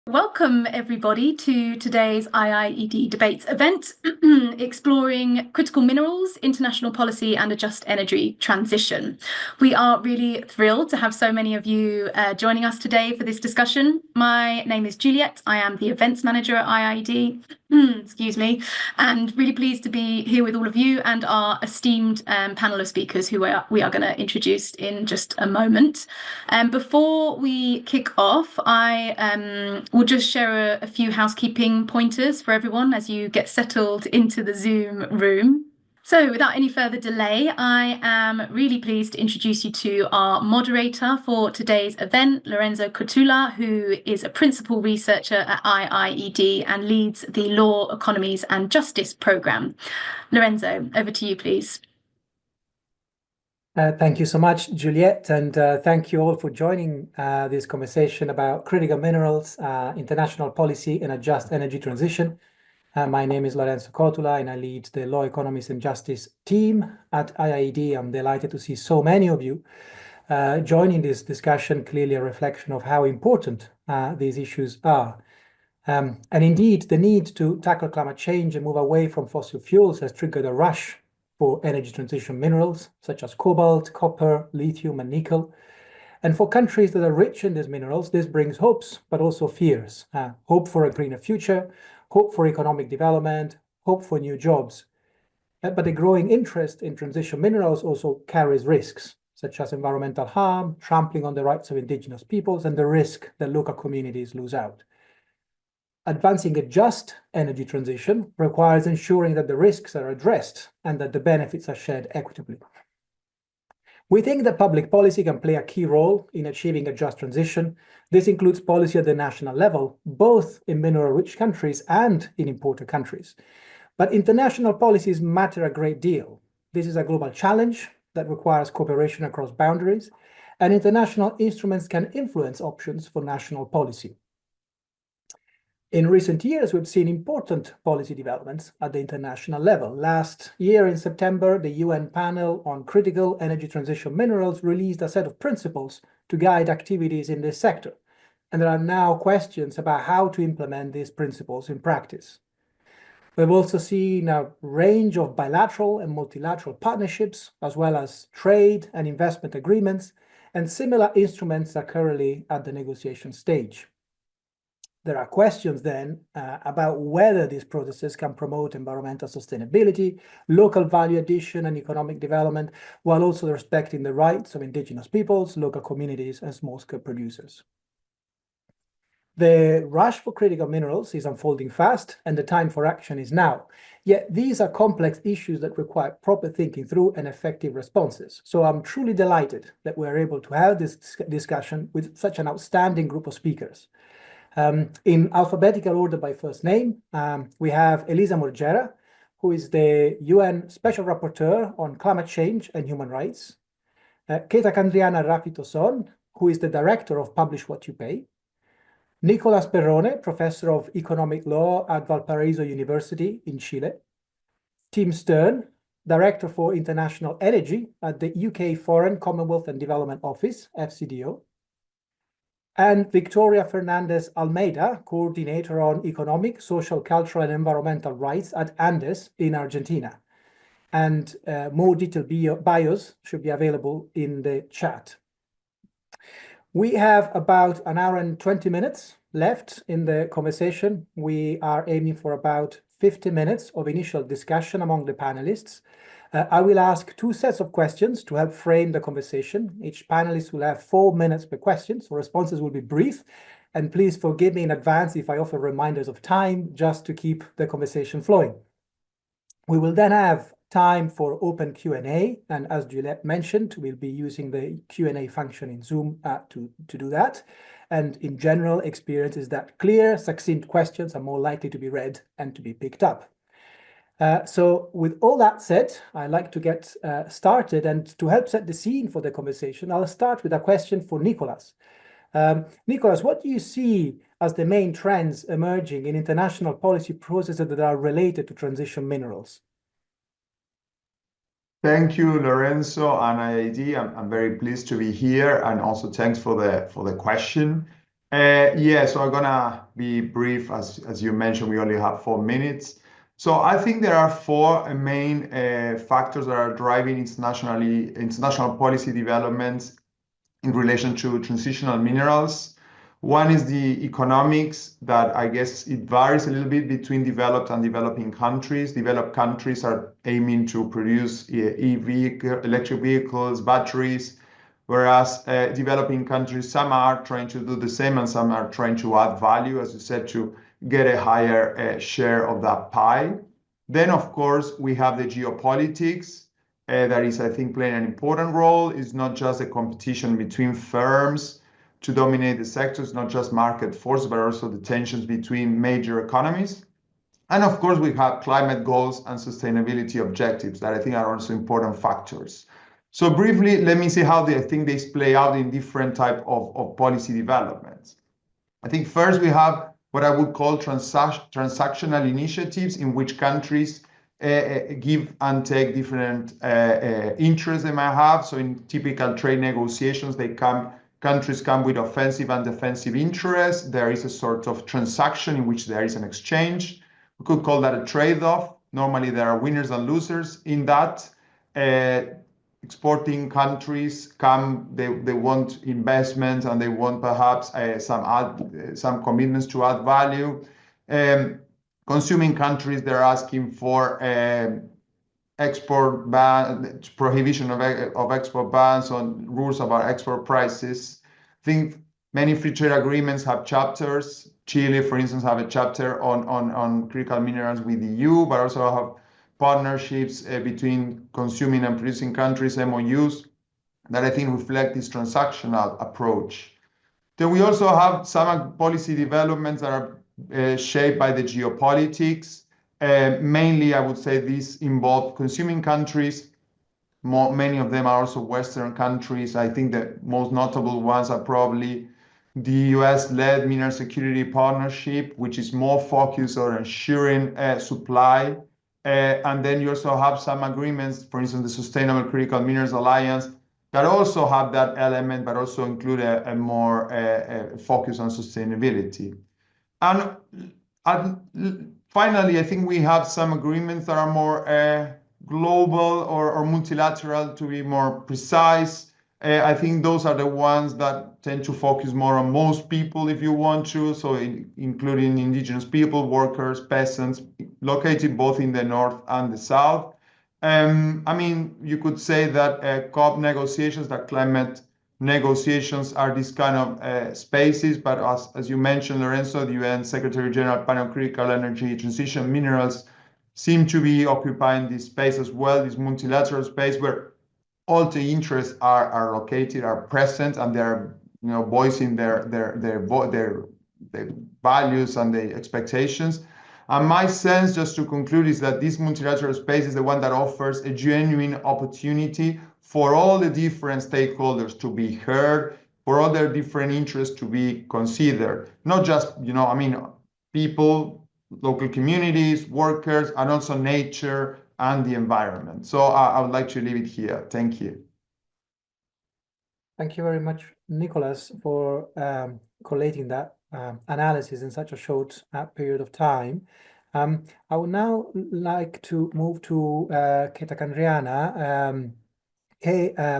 Welcome everybody to today's IIED Debates event, exploring critical minerals, international policy and a just energy transition. We are really thrilled to have so many of you joining us today for this discussion. My name is Juliet. I am the events manager at IIED. Excuse me, and really pleased to be here with all of you and our esteemed panel of speakers who we are going to introduce in just a moment. Before we kick off, I will just share a few housekeeping pointers for everyone as you get settled into the Zoom room. So without any further delay, I am really pleased to introduce you to our moderator for today's event, Lorenzo Cotula, who is a principal researcher at IIED and leads the Law, Economies and Justice programme. Lorenzo, over to you, please. Thank you so much, Juliet, and thank you all for joining this conversation about critical minerals, international policy and a just energy transition. My name is Lorenzo Cotula and I lead the Law, Economies and Justice team at IIED. I'm delighted to see so many of you joining this discussion, clearly a reflection of how important these issues are. And indeed, the need to tackle climate change and move away from fossil fuels has triggered a rush for energy transition minerals such as cobalt, copper, lithium and nickel. And for countries that are rich in these minerals, this brings hopes, but also fears. Hope for a greener future, hope for economic development, hope for new jobs. But the growing interest in transition minerals also carries risks, such as environmental harm, trampling on the rights of indigenous peoples, and the risk that local communities lose out. Advancing a just energy transition requires ensuring that the risks are addressed and that the benefits are shared equitably. We think that public policy can play a key role in achieving a just transition. This includes policy at the national level, both in mineral-rich countries and in importer countries. But international policies matter a great deal. This is a global challenge that requires cooperation across boundaries, and international instruments can influence options for national policy. In recent years, we've seen important policy developments at the international level. Last year in September, the UN panel on critical energy transition minerals released a set of principles to guide activities in this sector. And there are now questions about how to implement these principles in practice. We've also seen a range of bilateral and multilateral partnerships, as well as trade and investment agreements, and similar instruments are currently at the negotiation stage. There are questions then about whether these processes can promote environmental sustainability, local value addition and economic development, while also respecting the rights of indigenous peoples, local communities and small-scale producers. The rush for critical minerals is unfolding fast and the time for action is now. Yet these are complex issues that require proper thinking through and effective responses. So I'm truly delighted that we're able to have this discussion with such an outstanding group of speakers. In alphabetical order by first name, we have Elisa Morgera, who is the UN Special Rapporteur on Climate Change and Human Rights. Ketakandriana Rafitoson, who is the Director of Publish What You Pay. Nicolás Perrone, Professor of Economic Law at Valparaíso University in Chile. Tim Stern, Director for International Energy at the UK Foreign, Commonwealth and Development Office, FCDO. And Victoria Fernández Almeida, Coordinator on Economic, Social, Cultural and Environmental Rights at Andhes in Argentina. And more detailed bios should be available in the chat. We have about an hour and 20 minutes left in the conversation. We are aiming for about 50 minutes of initial discussion among the panelists. I will ask two sets of questions to help frame the conversation. Each panelist will have 4 minutes per question, so responses will be brief. And please forgive me in advance if I offer reminders of time, just to keep the conversation flowing. We will then have time for open Q&A, and as Juliet mentioned, we'll be using the Q&A function in Zoom to do that. And in general, experience is that clear, succinct questions are more likely to be read and to be picked up. So with all that said, I'd like to get started, and to help set the scene for the conversation, I'll start with a question for Nicolás. Nicolás, what do you see as the main trends emerging in international policy processes that are related to transition minerals? Thank you, Lorenzo and IIED. I'm very pleased to be here, and also thanks for the question. Yeah, so I'm gonna be brief. As you mentioned, we only have 4 minutes. So I think there are four main factors that are driving international policy developments in relation to transitional minerals. One is the economics, that I guess it varies a little bit between developed and developing countries. Developed countries are aiming to produce electric vehicles, batteries, whereas developing countries, some are trying to do the same and some are trying to add value, as you said, to get a higher share of that pie. Then, of course, we have the geopolitics. That is, I think, playing an important role. It's not just a competition between firms to dominate the sectors, not just market forces, but also the tensions between major economies. And of course, we have climate goals and sustainability objectives that I think are also important factors. So briefly, let me see how I think they play out in different type of policy developments. I think first we have what I would call transactional initiatives, in which countries give and take different interests they might have. So in typical trade negotiations, countries come with offensive and defensive interests. There is a sort of transaction in which there is an exchange. We could call that a trade-off. Normally there are winners and losers in that. Exporting countries they want investment and they want perhaps some commitments to add value. Consuming countries, they're asking for export ban, prohibition of export bans, on rules about export prices. I think many free trade agreements have chapters. Chile, for instance, have a chapter on critical minerals with the EU, but also have partnerships between consuming and producing countries, MOUs, that I think reflect this transactional approach. Then we also have some policy developments that are shaped by the geopolitics. Mainly, I would say these involve consuming countries. Many of them are also Western countries. I think the most notable ones are probably the US-led Mineral Security Partnership, which is more focused on ensuring supply. And then you also have some agreements, for instance, the Sustainable Critical Minerals Alliance, that also have that element, but also include a more focus on sustainability. And finally, I think we have some agreements that are more global or multilateral, to be more precise. I think those are the ones that tend to focus more on most people, if you want to, so including indigenous people, workers, peasants, located both in the north and the south. I mean, you could say that COP negotiations, that climate negotiations are these kind of spaces, but as you mentioned, Lorenzo, the UN Secretary General Panel on Critical Energy Transition Minerals seem to be occupying this space as well, this multilateral space where all the interests are located, are present, and they're voicing their values and their expectations. And my sense, just to conclude, is that this multilateral space is the one that offers a genuine opportunity for all the different stakeholders to be heard, for all their different interests to be considered. Not just, I mean, people, local communities, workers, and also nature and the environment. So I would like to leave it here. Thank you. Thank you very much, Nicolás, for collating that analysis in such a short period of time. I would now like to move to Ketakandriana.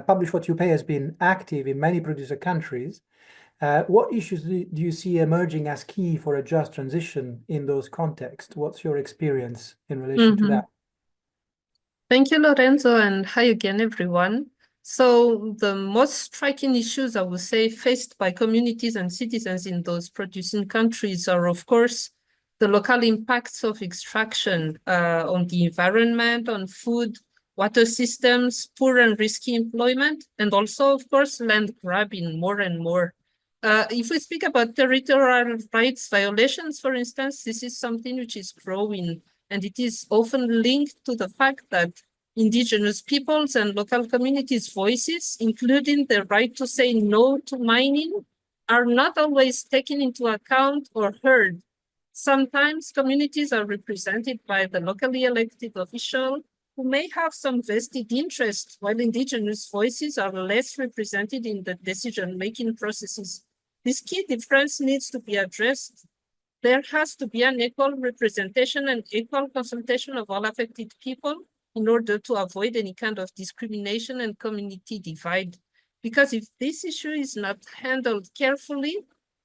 Publish What You Pay has been active in many producer countries. What issues do you see emerging as key for a just transition in those contexts? What's your experience in relation to that? Thank you, Lorenzo, and hi again, everyone. So the most striking issues, I would say, faced by communities and citizens in those producing countries are, of course, the local impacts of extraction on the environment, on food, water systems, poor and risky employment, and also, of course, land grabbing more and more. If we speak about territorial rights violations, for instance, this is something which is growing, and it is often linked to the fact that indigenous peoples and local communities' voices, including the right to say no to mining, are not always taken into account or heard. Sometimes communities are represented by the locally elected official who may have some vested interest, while indigenous voices are less represented in the decision-making processes. This key difference needs to be addressed. There has to be an equal representation and equal consultation of all affected people in order to avoid any kind of discrimination and community divide. Because if this issue is not handled carefully,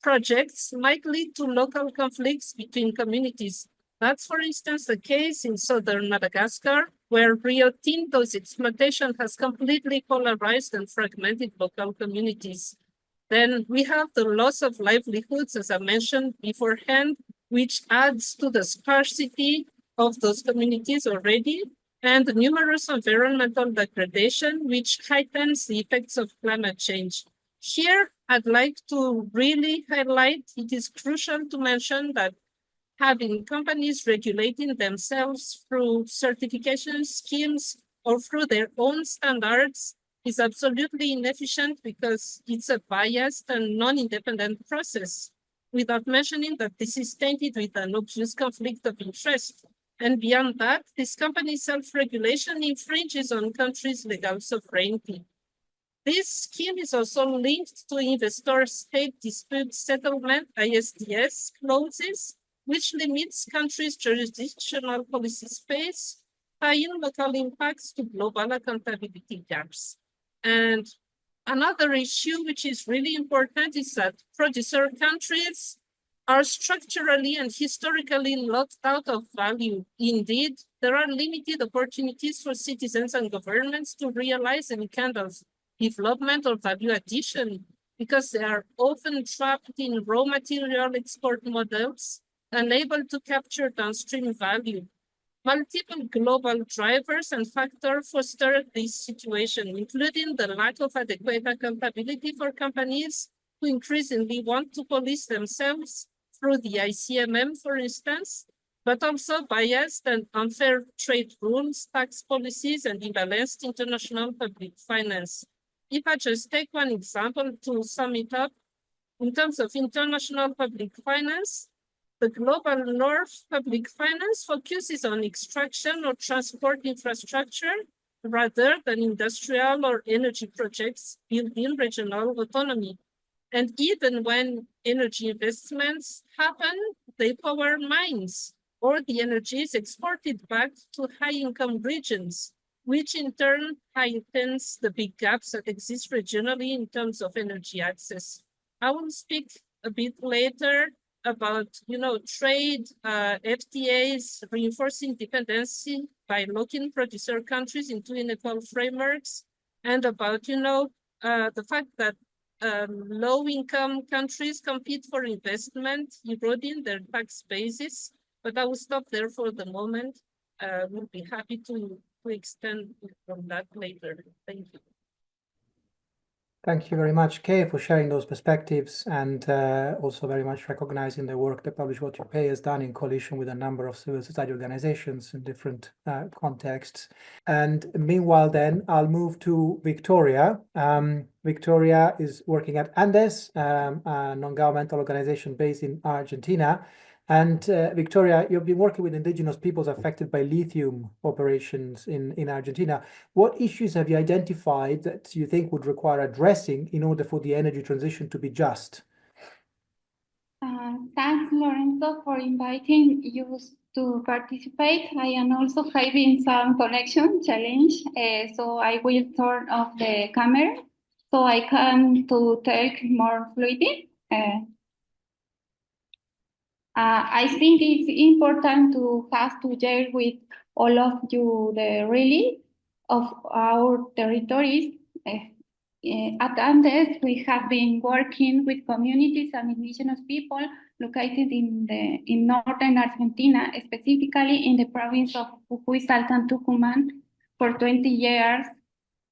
projects might lead to local conflicts between communities. That's, for instance, the case in southern Madagascar, where Rio Tinto's exploitation has completely polarized and fragmented local communities. Then we have the loss of livelihoods, as I mentioned beforehand, which adds to the scarcity of those communities already, and numerous environmental degradation, which heightens the effects of climate change. Here, I'd like to really highlight, it is crucial to mention that having companies regulating themselves through certification schemes or through their own standards is absolutely inefficient because it's a biased and non-independent process, without mentioning that this is tainted with an obvious conflict of interest. And beyond that, this company self-regulation infringes on countries' legal sovereignty. This scheme is also linked to investor-state dispute settlement, ISDS, clauses, which limits countries' jurisdictional policy space, tying local impacts to global accountability gaps. And another issue which is really important is that producer countries are structurally and historically locked out of value. Indeed, there are limited opportunities for citizens and governments to realize any kind of development or value addition because they are often trapped in raw material export models, unable to capture downstream value. Multiple global drivers and factors foster this situation, including the lack of adequate accountability for companies who increasingly want to police themselves through the ICMM, for instance, but also biased and unfair trade rules, tax policies, and imbalanced international public finance. If I just take one example to sum it up, in terms of international public finance, the global north public finance focuses on extraction or transport infrastructure rather than industrial or energy projects building regional autonomy. And even when energy investments happen, they power mines, or the energy is exported back to high-income regions, which in turn heightens the big gaps that exist regionally in terms of energy access. I will speak a bit later about, trade, FTAs, reinforcing dependency by locking producer countries into unequal frameworks, and about, the fact that low-income countries compete for investment, eroding their tax basis. But I will stop there for the moment. We'll be happy to extend from that later. Thank you. Thank you very much, Kay, for sharing those perspectives and also very much recognizing the work that Publish What You Pay has done in coalition with a number of civil society organizations in different contexts. And meanwhile, then, I'll move to Victoria. Victoria is working at Andhes, a non-governmental organization based in Argentina. And Victoria, you've been working with indigenous peoples affected by lithium operations in Argentina. What issues have you identified that you think would require addressing in order for the energy transition to be just? Thanks, Lorenzo, for inviting you to participate. I am also having some connection challenge, so I will turn off the camera so I can to talk more fluidly. I think it's important to have to share with all of you the reality of our territories. At Andhes, we have been working with communities and indigenous people located in northern Argentina, specifically in the province of Jujuy, Salta, and Tucumán for 20 years.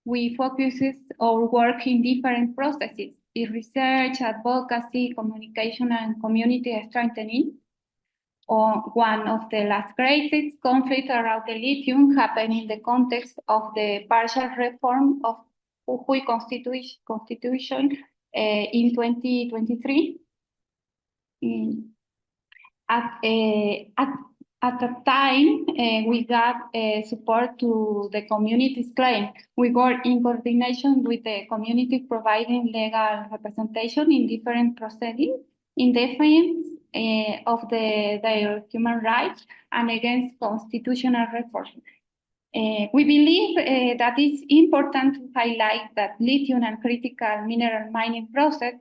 We focus our work in different processes: in research, advocacy, communication, and community strengthening. One of the last greatest conflicts around the lithium happened in the context of the partial reform of Jujuy Constitution in 2023. At the time, we got support to the community's claim. We worked in coordination with the community providing legal representation in different proceedings in defense of their human rights and against constitutional reform. We believe that it's important to highlight that lithium and critical mineral mining process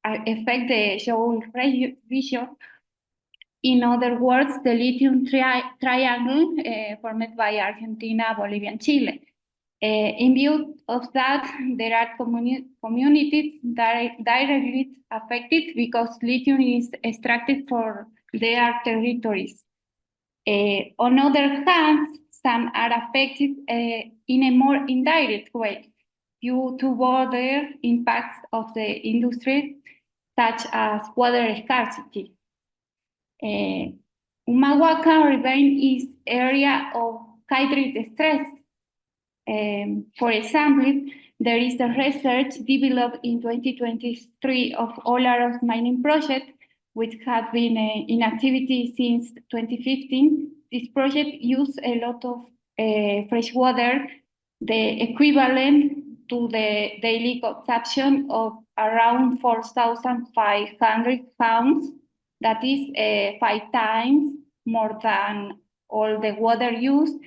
affect the Joule region. In other words, the lithium triangle formed by Argentina, Bolivia, and Chile. In view of that, there are communities directly affected because lithium is extracted for their territories. On the other hand, some are affected in a more indirect way due to border impacts of the industry, such as water scarcity. Humahuaca Ravine is area of hydric stress. For example, there is a research developed in 2023 of Olaroz mining project, which has been in activity since 2015. This project used a lot of fresh water, the equivalent to the daily consumption of around 4,500 pounds. That is 5 times more than all the water used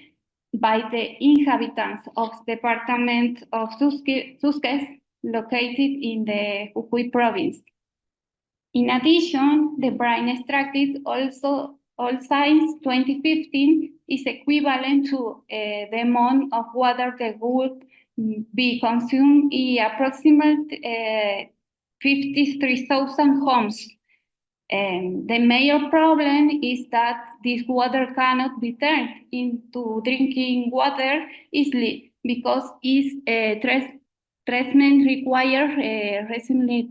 by the inhabitants of the department of Susques, located in the Jujuy province. In addition, the brine extracted also since 2015 is equivalent to the amount of water that would be consumed in approximately 53,000 homes. The major problem is that this water cannot be turned into drinking water easily because its treatment requires a reasonably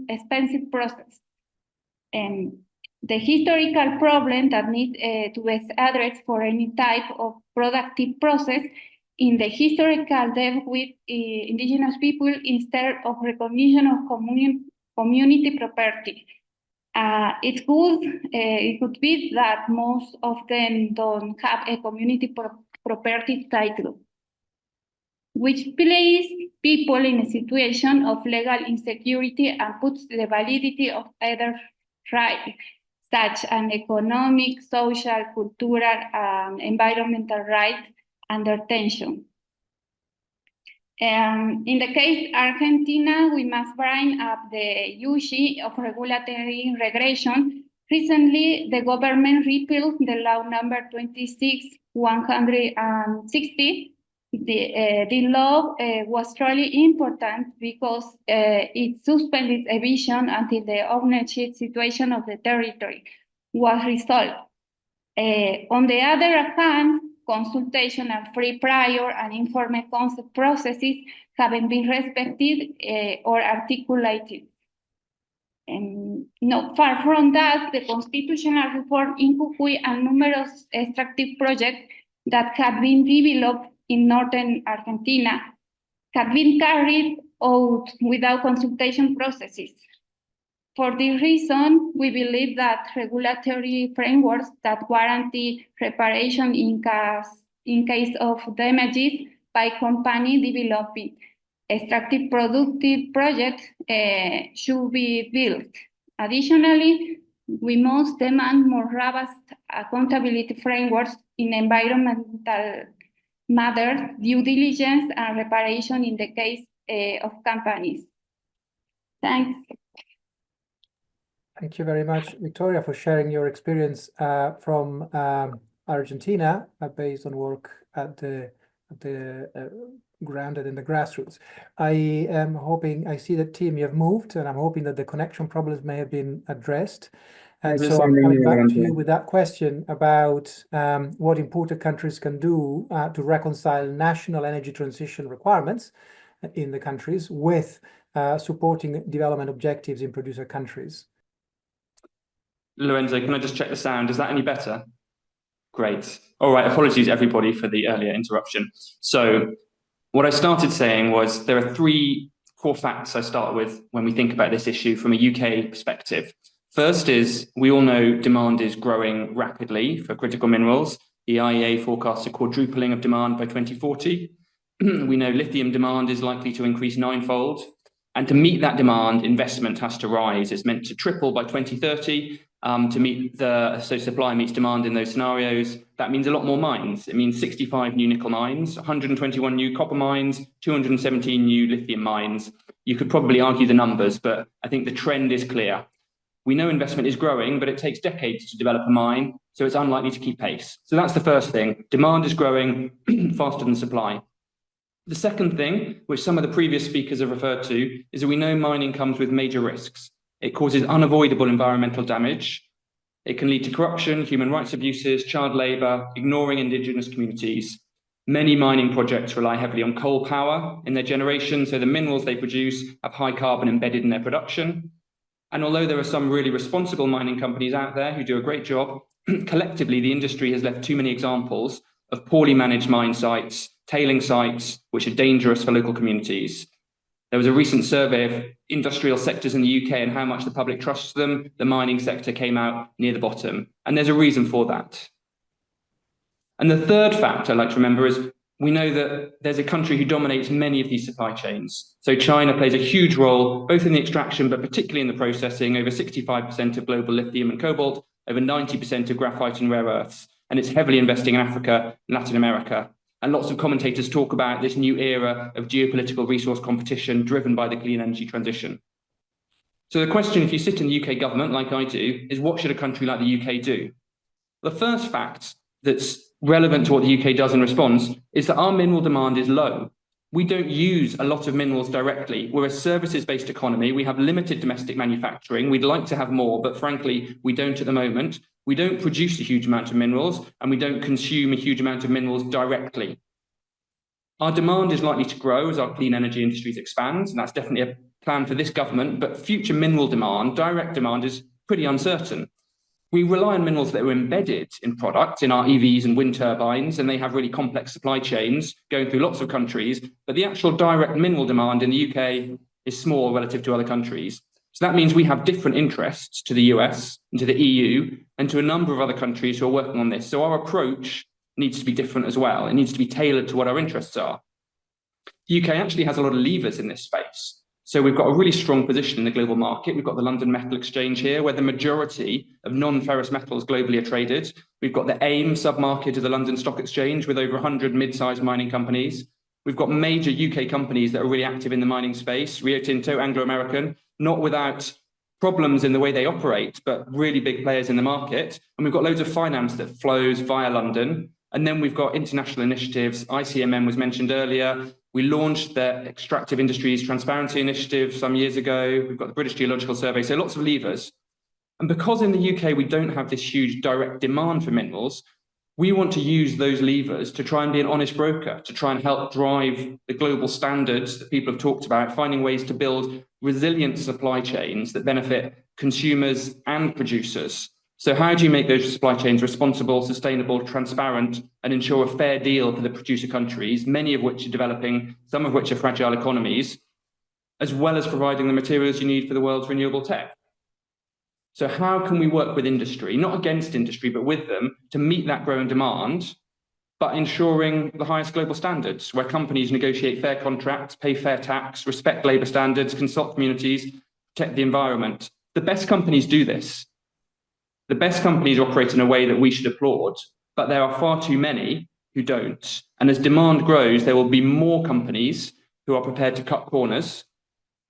expensive process. The historical problem that needs to be addressed for any type of productive process in the historical depth with indigenous people instead of recognition of community property. It could be that most of them don't have a community property title, which places people in a situation of legal insecurity and puts the validity of other rights, such as economic, social, cultural, and environmental rights, under tension. In the case Argentina, we must bring up the issue of regulatory regression. Recently, the government repealed the law number 26/160. The law was truly important because it suspended eviction until the ownership situation of the territory was resolved. On the other hand, consultation and free prior and informed consent processes haven't been respected or articulated. Not far from that, the constitutional reform in Jujuy and numerous extractive projects that have been developed in northern Argentina have been carried out without consultation processes. For this reason, we believe that regulatory frameworks that guarantee reparation in case of damages by company developing extractive productive projects should be built. Additionally, we must demand more robust accountability frameworks in environmental matters, due diligence, and reparation in the case of companies. Thanks. Thank you very much, Victoria, for sharing your experience from Argentina, based on work at the grounded in the grassroots. I am hoping, I see that team, you have moved, and I'm hoping that the connection problems may have been addressed. And so I'm coming back to you with that question about what imported countries can do to reconcile national energy transition requirements in the countries with supporting development objectives in producer countries. Lorenzo, can I just check the sound? Is that any better? Great. All right, apologies everybody for the earlier interruption. So what I started saying was there are 3 core facts I start with when we think about this issue from a UK perspective. First is, we all know demand is growing rapidly for critical minerals. The IEA forecasts a quadrupling of demand by 2040. We know lithium demand is likely to increase 9-fold. And to meet that demand, investment has to rise. It's meant to triple by 2030 so supply meets demand in those scenarios. That means a lot more mines. It means 65 new nickel mines, 121 new copper mines, 217 new lithium mines. You could probably argue the numbers, but I think the trend is clear. We know investment is growing, but it takes decades to develop a mine, so it's unlikely to keep pace. So that's the first thing. Demand is growing faster than supply. The second thing, which some of the previous speakers have referred to, is that we know mining comes with major risks. It causes unavoidable environmental damage. It can lead to corruption, human rights abuses, child labour, ignoring indigenous communities. Many mining projects rely heavily on coal power in their generation, so the minerals they produce have high carbon embedded in their production. And although there are some really responsible mining companies out there who do a great job, collectively the industry has left too many examples of poorly managed mine sites, tailing sites, which are dangerous for local communities. There was a recent survey of industrial sectors in the UK and how much the public trusts them. The mining sector came out near the bottom, and there's a reason for that. And the third fact I'd like to remember is we know that there's a country who dominates many of these supply chains. So China plays a huge role, both in the extraction, but particularly in the processing. Over 65% of global lithium and cobalt, over 90% of graphite and rare earths. And it's heavily investing in Africa and Latin America. And lots of commentators talk about this new era of geopolitical resource competition driven by the clean energy transition. So the question, if you sit in the UK government, like I do, is what should a country like the UK do? The first fact that's relevant to what the UK does in response is that our mineral demand is low. We don't use a lot of minerals directly. We're a services-based economy. We have limited domestic manufacturing. We'd like to have more, but frankly, we don't at the moment. We don't produce a huge amount of minerals, and we don't consume a huge amount of minerals directly. Our demand is likely to grow as our clean energy industries expand, and that's definitely a plan for this government, but future mineral demand, direct demand, is pretty uncertain. We rely on minerals that are embedded in products, in our EVs and wind turbines, and they have really complex supply chains going through lots of countries, but the actual direct mineral demand in the UK is small relative to other countries. So that means we have different interests to the US and to the EU and to a number of other countries who are working on this. So our approach needs to be different as well. It needs to be tailored to what our interests are. The UK actually has a lot of levers in this space. So we've got a really strong position in the global market. We've got the London Metal Exchange here, where the majority of non-ferrous metals globally are traded. We've got the AIM submarket of the London Stock Exchange with over 100 mid-sized mining companies. We've got major UK companies that are really active in the mining space, Rio Tinto, Anglo-American, not without problems in the way they operate, but really big players in the market. And we've got loads of finance that flows via London. And then we've got international initiatives. ICMM was mentioned earlier. We launched the Extractive Industries Transparency Initiative some years ago. We've got the British Geological Survey, so lots of levers. And because in the UK we don't have this huge direct demand for minerals, we want to use those levers to try and be an honest broker, to try and help drive the global standards that people have talked about, finding ways to build resilient supply chains that benefit consumers and producers. So how do you make those supply chains responsible, sustainable, transparent, and ensure a fair deal for the producer countries, many of which are developing, some of which are fragile economies, as well as providing the materials you need for the world's renewable tech? So how can we work with industry, not against industry, but with them to meet that growing demand, but ensuring the highest global standards, where companies negotiate fair contracts, pay fair tax, respect labour standards, consult communities, protect the environment? The best companies do this. The best companies operate in a way that we should applaud, but there are far too many who don't. And as demand grows, there will be more companies who are prepared to cut corners,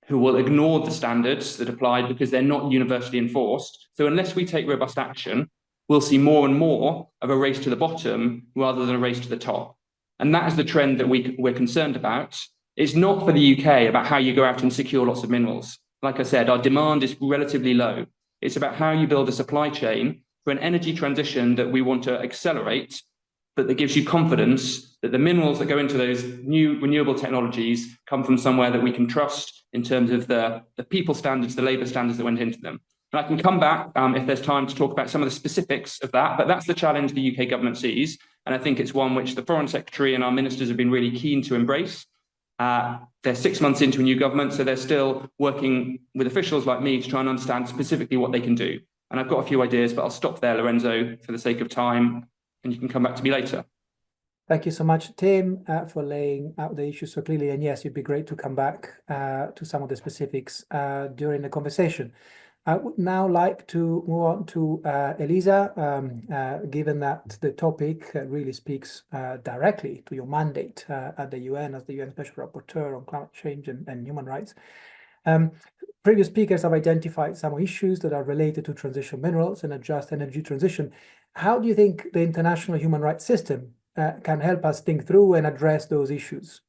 who will ignore the standards that apply because they're not universally enforced. So unless we take robust action, we'll see more and more of a race to the bottom rather than a race to the top. And that is the trend that we're concerned about. It's not for the UK about how you go out and secure lots of minerals. Like I said, our demand is relatively low. It's about how you build a supply chain for an energy transition that we want to accelerate, but that gives you confidence that the minerals that go into those new renewable technologies come from somewhere that we can trust in terms of the people standards, the labour standards that went into them. And I can come back if there's time to talk about some of the specifics of that, but that's the challenge the UK government sees. And I think it's one which the Foreign Secretary and our ministers have been really keen to embrace. They're 6 months into a new government, so they're still working with officials like me to try and understand specifically what they can do. And I've got a few ideas, but I'll stop there, Lorenzo, for the sake of time, and you can come back to me later. Thank you so much, Tim, for laying out the issue so clearly. And yes, it'd be great to come back to some of the specifics during the conversation. I would now like to move on to Elisa, given that the topic really speaks directly to your mandate at the UN as the UN Special Rapporteur on climate change and human rights. Previous speakers have identified some issues that are related to transition minerals and a just energy transition. How do you think the international human rights system can help us think through and address those issues?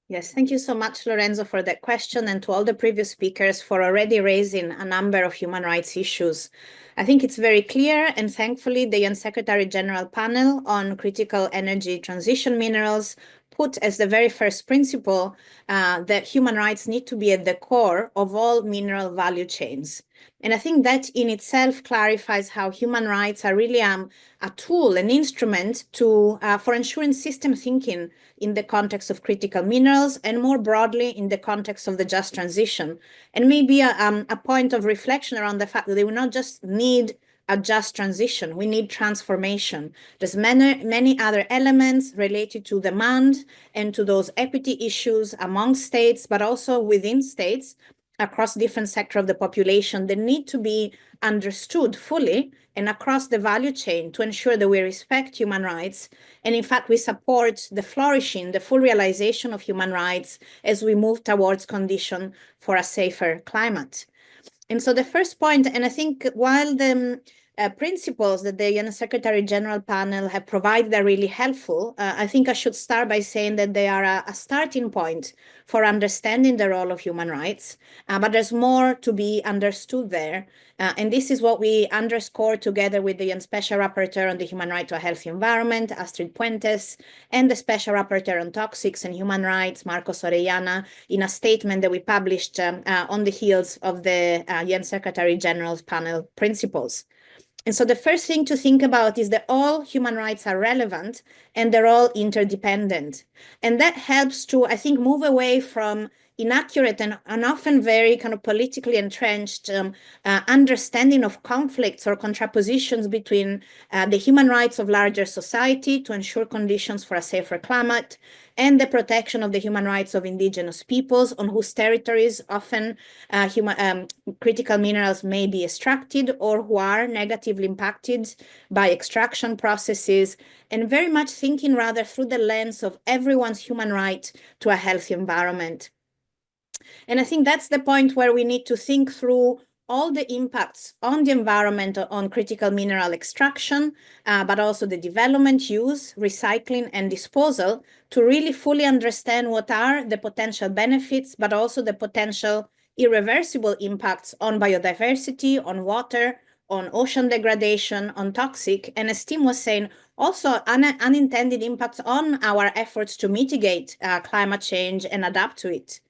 Yes, thank you so much, Lorenzo, for that question, and to all the previous speakers for already raising a number of human rights issues. I think it's very clear, and thankfully the UN Secretary General panel on critical energy transition minerals put as the very first principle that human rights need to be at the core of all mineral value chains. And I think that in itself clarifies how human rights are really a tool, an instrument to for ensuring system thinking in the context of critical minerals and more broadly in the context of the just transition. And maybe a point of reflection around the fact that they will not just need a just transition, we need transformation. There's many other elements related to demand and to those equity issues among states, but also within states across different sectors of the population that need to be understood fully and across the value chain to ensure that we respect human rights. And in fact, we support the flourishing, the full realization of human rights as we move towards conditions for a safer climate. And so the first point, and I think while the principles that the UN Secretary General panel have provided are really helpful, I think I should start by saying that they are a starting point for understanding the role of human rights, but there's more to be understood there. And this is what we underscore together with the UN Special Rapporteur on the Human Right to a Healthy Environment, Astrid Puentes, and the Special Rapporteur on Toxics and Human Rights, Marcos Orellana, in a statement that we published on the heels of the UN Secretary General's panel principles. And so the first thing to think about is that all human rights are relevant and they're all interdependent. And that helps to, I think, move away from inaccurate and often very kind of politically entrenched understanding of conflicts or contrapositions between the human rights of larger society to ensure conditions for a safer climate and the protection of the human rights of indigenous peoples on whose territories often critical minerals may be extracted or who are negatively impacted by extraction processes, and very much thinking rather through the lens of everyone's human right to a healthy environment. And I think that's the point where we need to think through all the impacts on the environment on critical mineral extraction, but also the development, use, recycling, and disposal to really fully understand what are the potential benefits, but also the potential irreversible impacts on biodiversity, on water, on ocean degradation, on toxic, and as Tim was saying, also unintended impacts on our efforts to mitigate climate change and adapt to it.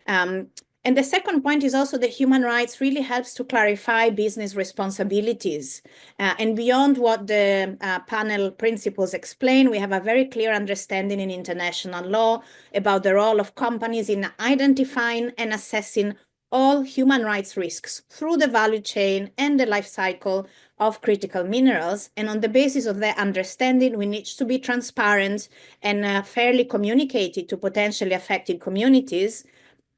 And the second point is also that human rights really helps to clarify business responsibilities. And beyond what the panel principles explain, we have a very clear understanding in international law about the role of companies in identifying and assessing all human rights risks through the value chain and the life cycle of critical minerals. And on the basis of that understanding, we need to be transparent and fairly communicated to potentially affected communities,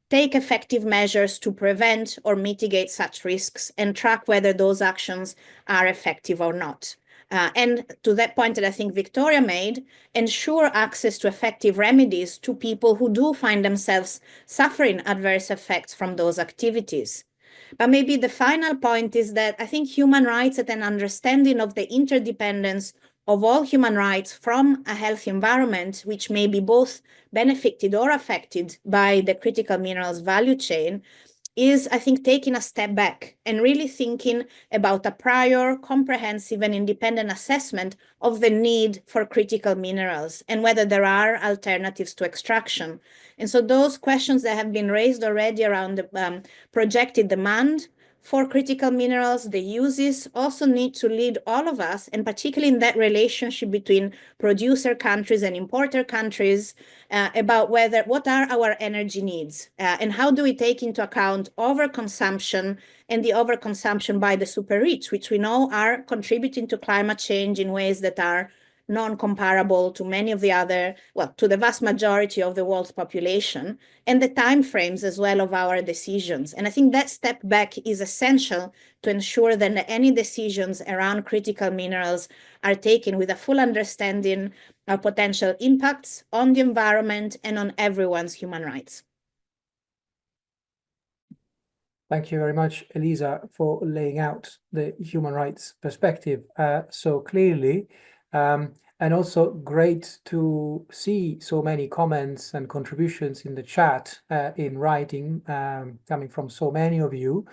take effective measures to prevent or mitigate such risks, and track whether those actions are effective or not. And to that point that I think Victoria made, ensure access to effective remedies to people who do find themselves suffering adverse effects from those activities. But maybe the final point is that I think human rights and an understanding of the interdependence of all human rights from a healthy environment, which may be both benefited or affected by the critical minerals value chain, is, I think, taking a step back and really thinking about a prior, comprehensive, and independent assessment of the need for critical minerals and whether there are alternatives to extraction. And so those questions that have been raised already around the projected demand for critical minerals, the uses also need to lead all of us, and particularly in that relationship between producer countries and importer countries, about what are our energy needs, and how do we take into account overconsumption and the overconsumption by the super rich, which we know are contributing to climate change in ways that are non-comparable to many of the other, well, to the vast majority of the world's population, and the timeframes as well of our decisions. And I think that step back is essential to ensure that any decisions around critical minerals are taken with a full understanding of potential impacts on the environment and on everyone's human rights. Thank you very much, Elisa, for laying out the human rights perspective so clearly. And also great to see so many comments and contributions in the chat in writing coming from so many of you.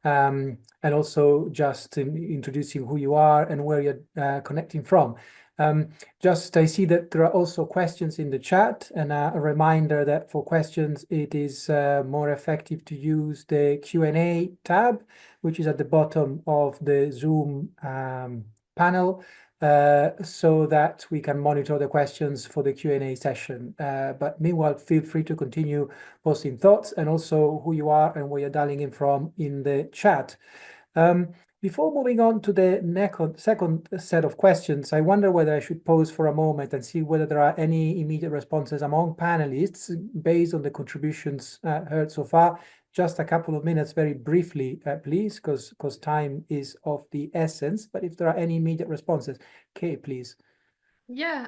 And also just introducing who you are and where you're connecting from. I see that there are also questions in the chat, and a reminder that for questions, it is more effective to use the Q&A tab, which is at the bottom of the Zoom panel, so that we can monitor the questions for the Q&A session. But meanwhile, feel free to continue posting thoughts and also who you are and where you're dialing in from in the chat. Before moving on to the second set of questions, I wonder whether I should pause for a moment and see whether there are any immediate responses among panelists based on the contributions heard so far. Just a couple of minutes very briefly, please, because time is of the essence. But if there are any immediate responses, Kay, please. Yeah,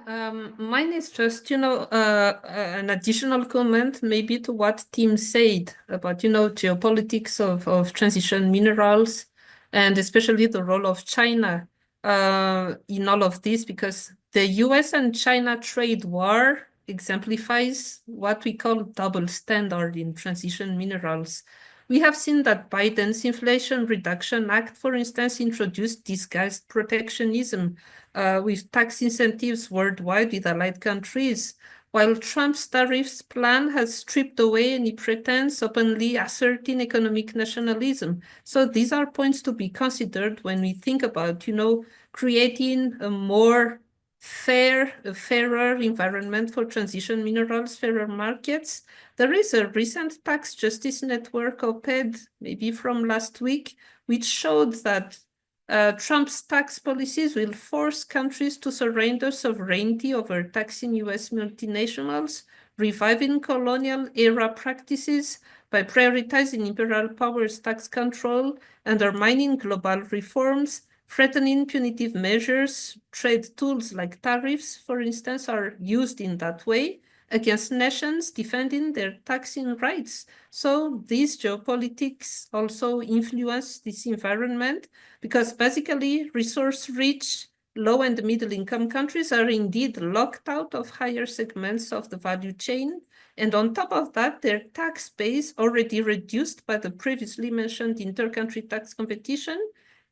mine is just, an additional comment maybe to what Tim said about, geopolitics of transition minerals, and especially the role of China in all of this, because the US and China trade war exemplifies what we call double standard in transition minerals. We have seen that Biden's Inflation Reduction Act, for instance, introduced disguised protectionism with tax incentives worldwide with allied countries, while Trump's tariffs plan has stripped away any pretense openly asserting economic nationalism. So these are points to be considered when we think about, creating a more fairer environment for transition minerals, fairer markets. There is a recent Tax Justice Network op-ed, maybe from last week, which showed that Trump's tax policies will force countries to surrender sovereignty over taxing US multinationals, reviving colonial-era practices by prioritizing imperial powers tax control, undermining global reforms, threatening punitive measures. Trade tools like tariffs, for instance, are used in that way against nations defending their taxing rights. So these geopolitics also influence this environment, because basically resource-rich, low and middle-income countries are indeed locked out of higher segments of the value chain. And on top of that, their tax base, already reduced by the previously mentioned inter-country tax competition,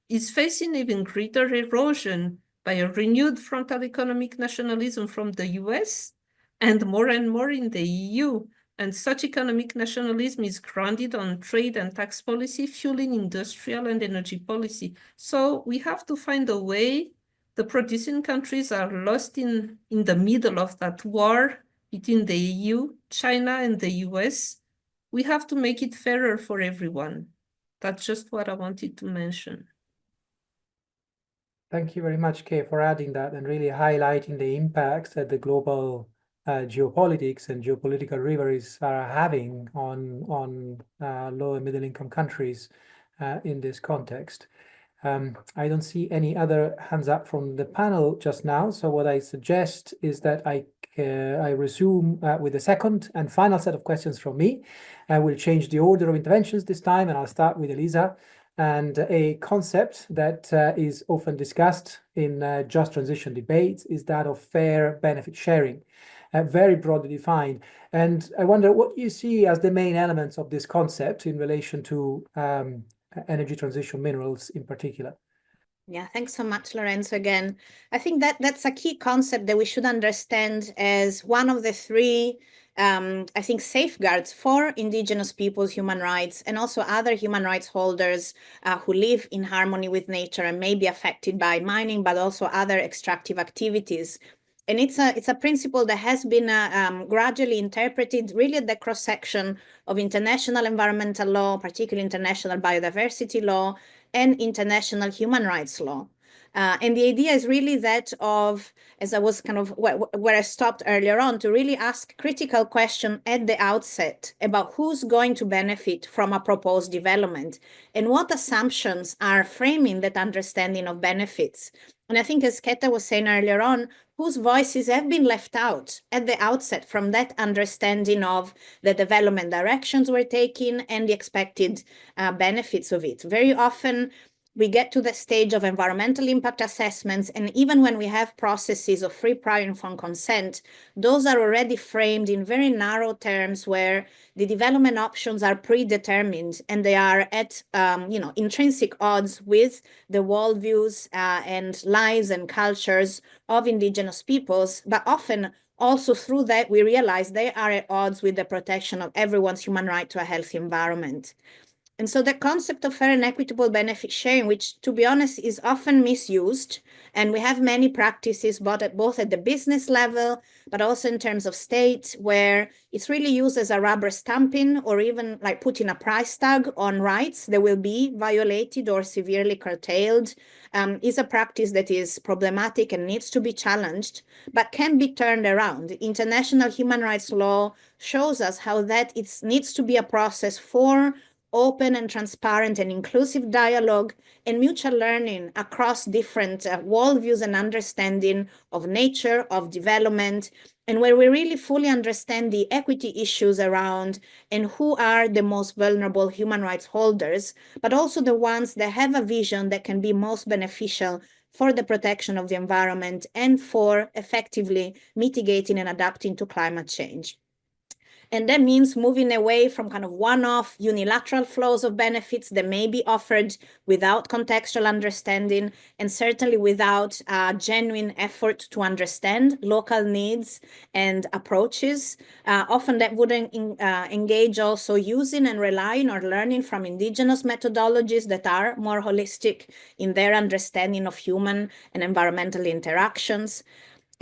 is facing even greater erosion by a renewed frontal economic nationalism from the US and more in the EU. And such economic nationalism is grounded on trade and tax policy, fueling industrial and energy policy. So we have to find a way. The producing countries are lost in the middle of that war between the EU, China, and the US. We have to make it fairer for everyone. That's just what I wanted to mention. Thank you very much, Kay, for adding that and really highlighting the impacts that the global geopolitics and geopolitical rivalries are having on low and middle income countries in this context. I don't see any other hands up from the panel just now. So what I suggest is that I resume with the second and final set of questions from me. I will change the order of interventions this time, and I'll start with Elisa. And a concept that is often discussed in just transition debates is that of fair benefit sharing, very broadly defined. And I wonder what you see as the main elements of this concept in relation to energy transition minerals in particular. Yeah, thanks so much, Lorenzo, again. I think that's a key concept that we should understand as one of the three I think, safeguards for indigenous peoples' human rights and also other human rights holders who live in harmony with nature and may be affected by mining, but also other extractive activities. And it's a principle that has been gradually interpreted really at the cross-section of international environmental law, particularly international biodiversity law, and international human rights law. And the idea is really that of, as I was kind of where I stopped earlier on, to really ask critical question at the outset about who's going to benefit from a proposed development and what assumptions are framing that understanding of benefits. And I think, as Keta was saying earlier on, whose voices have been left out at the outset from that understanding of the development directions we're taking and the expected benefits of it. Very often, we get to the stage of environmental impact assessments, and even when we have processes of free prior informed consent, those are already framed in very narrow terms where the development options are predetermined and they are at intrinsic odds with the worldviews and lives and cultures of indigenous peoples, but often also through that we realize they are at odds with the protection of everyone's human right to a healthy environment. And so the concept of fair and equitable benefit sharing, which to be honest is often misused, and we have many practices both at the business level, but also in terms of state, where it's really used as a rubber stamping or even like putting a price tag on rights that will be violated or severely curtailed, is a practice that is problematic and needs to be challenged, but can be turned around. International human rights law shows us how that it needs to be a process for open and transparent and inclusive dialogue and mutual learning across different worldviews and understanding of nature, of development, and where we really fully understand the equity issues around and who are the most vulnerable human rights holders, but also the ones that have a vision that can be most beneficial for the protection of the environment and for effectively mitigating and adapting to climate change. And that means moving away from kind of one-off unilateral flows of benefits that may be offered without contextual understanding and certainly without a genuine effort to understand local needs and approaches. Often that wouldn't engage also using and relying or learning from indigenous methodologies that are more holistic in their understanding of human and environmental interactions.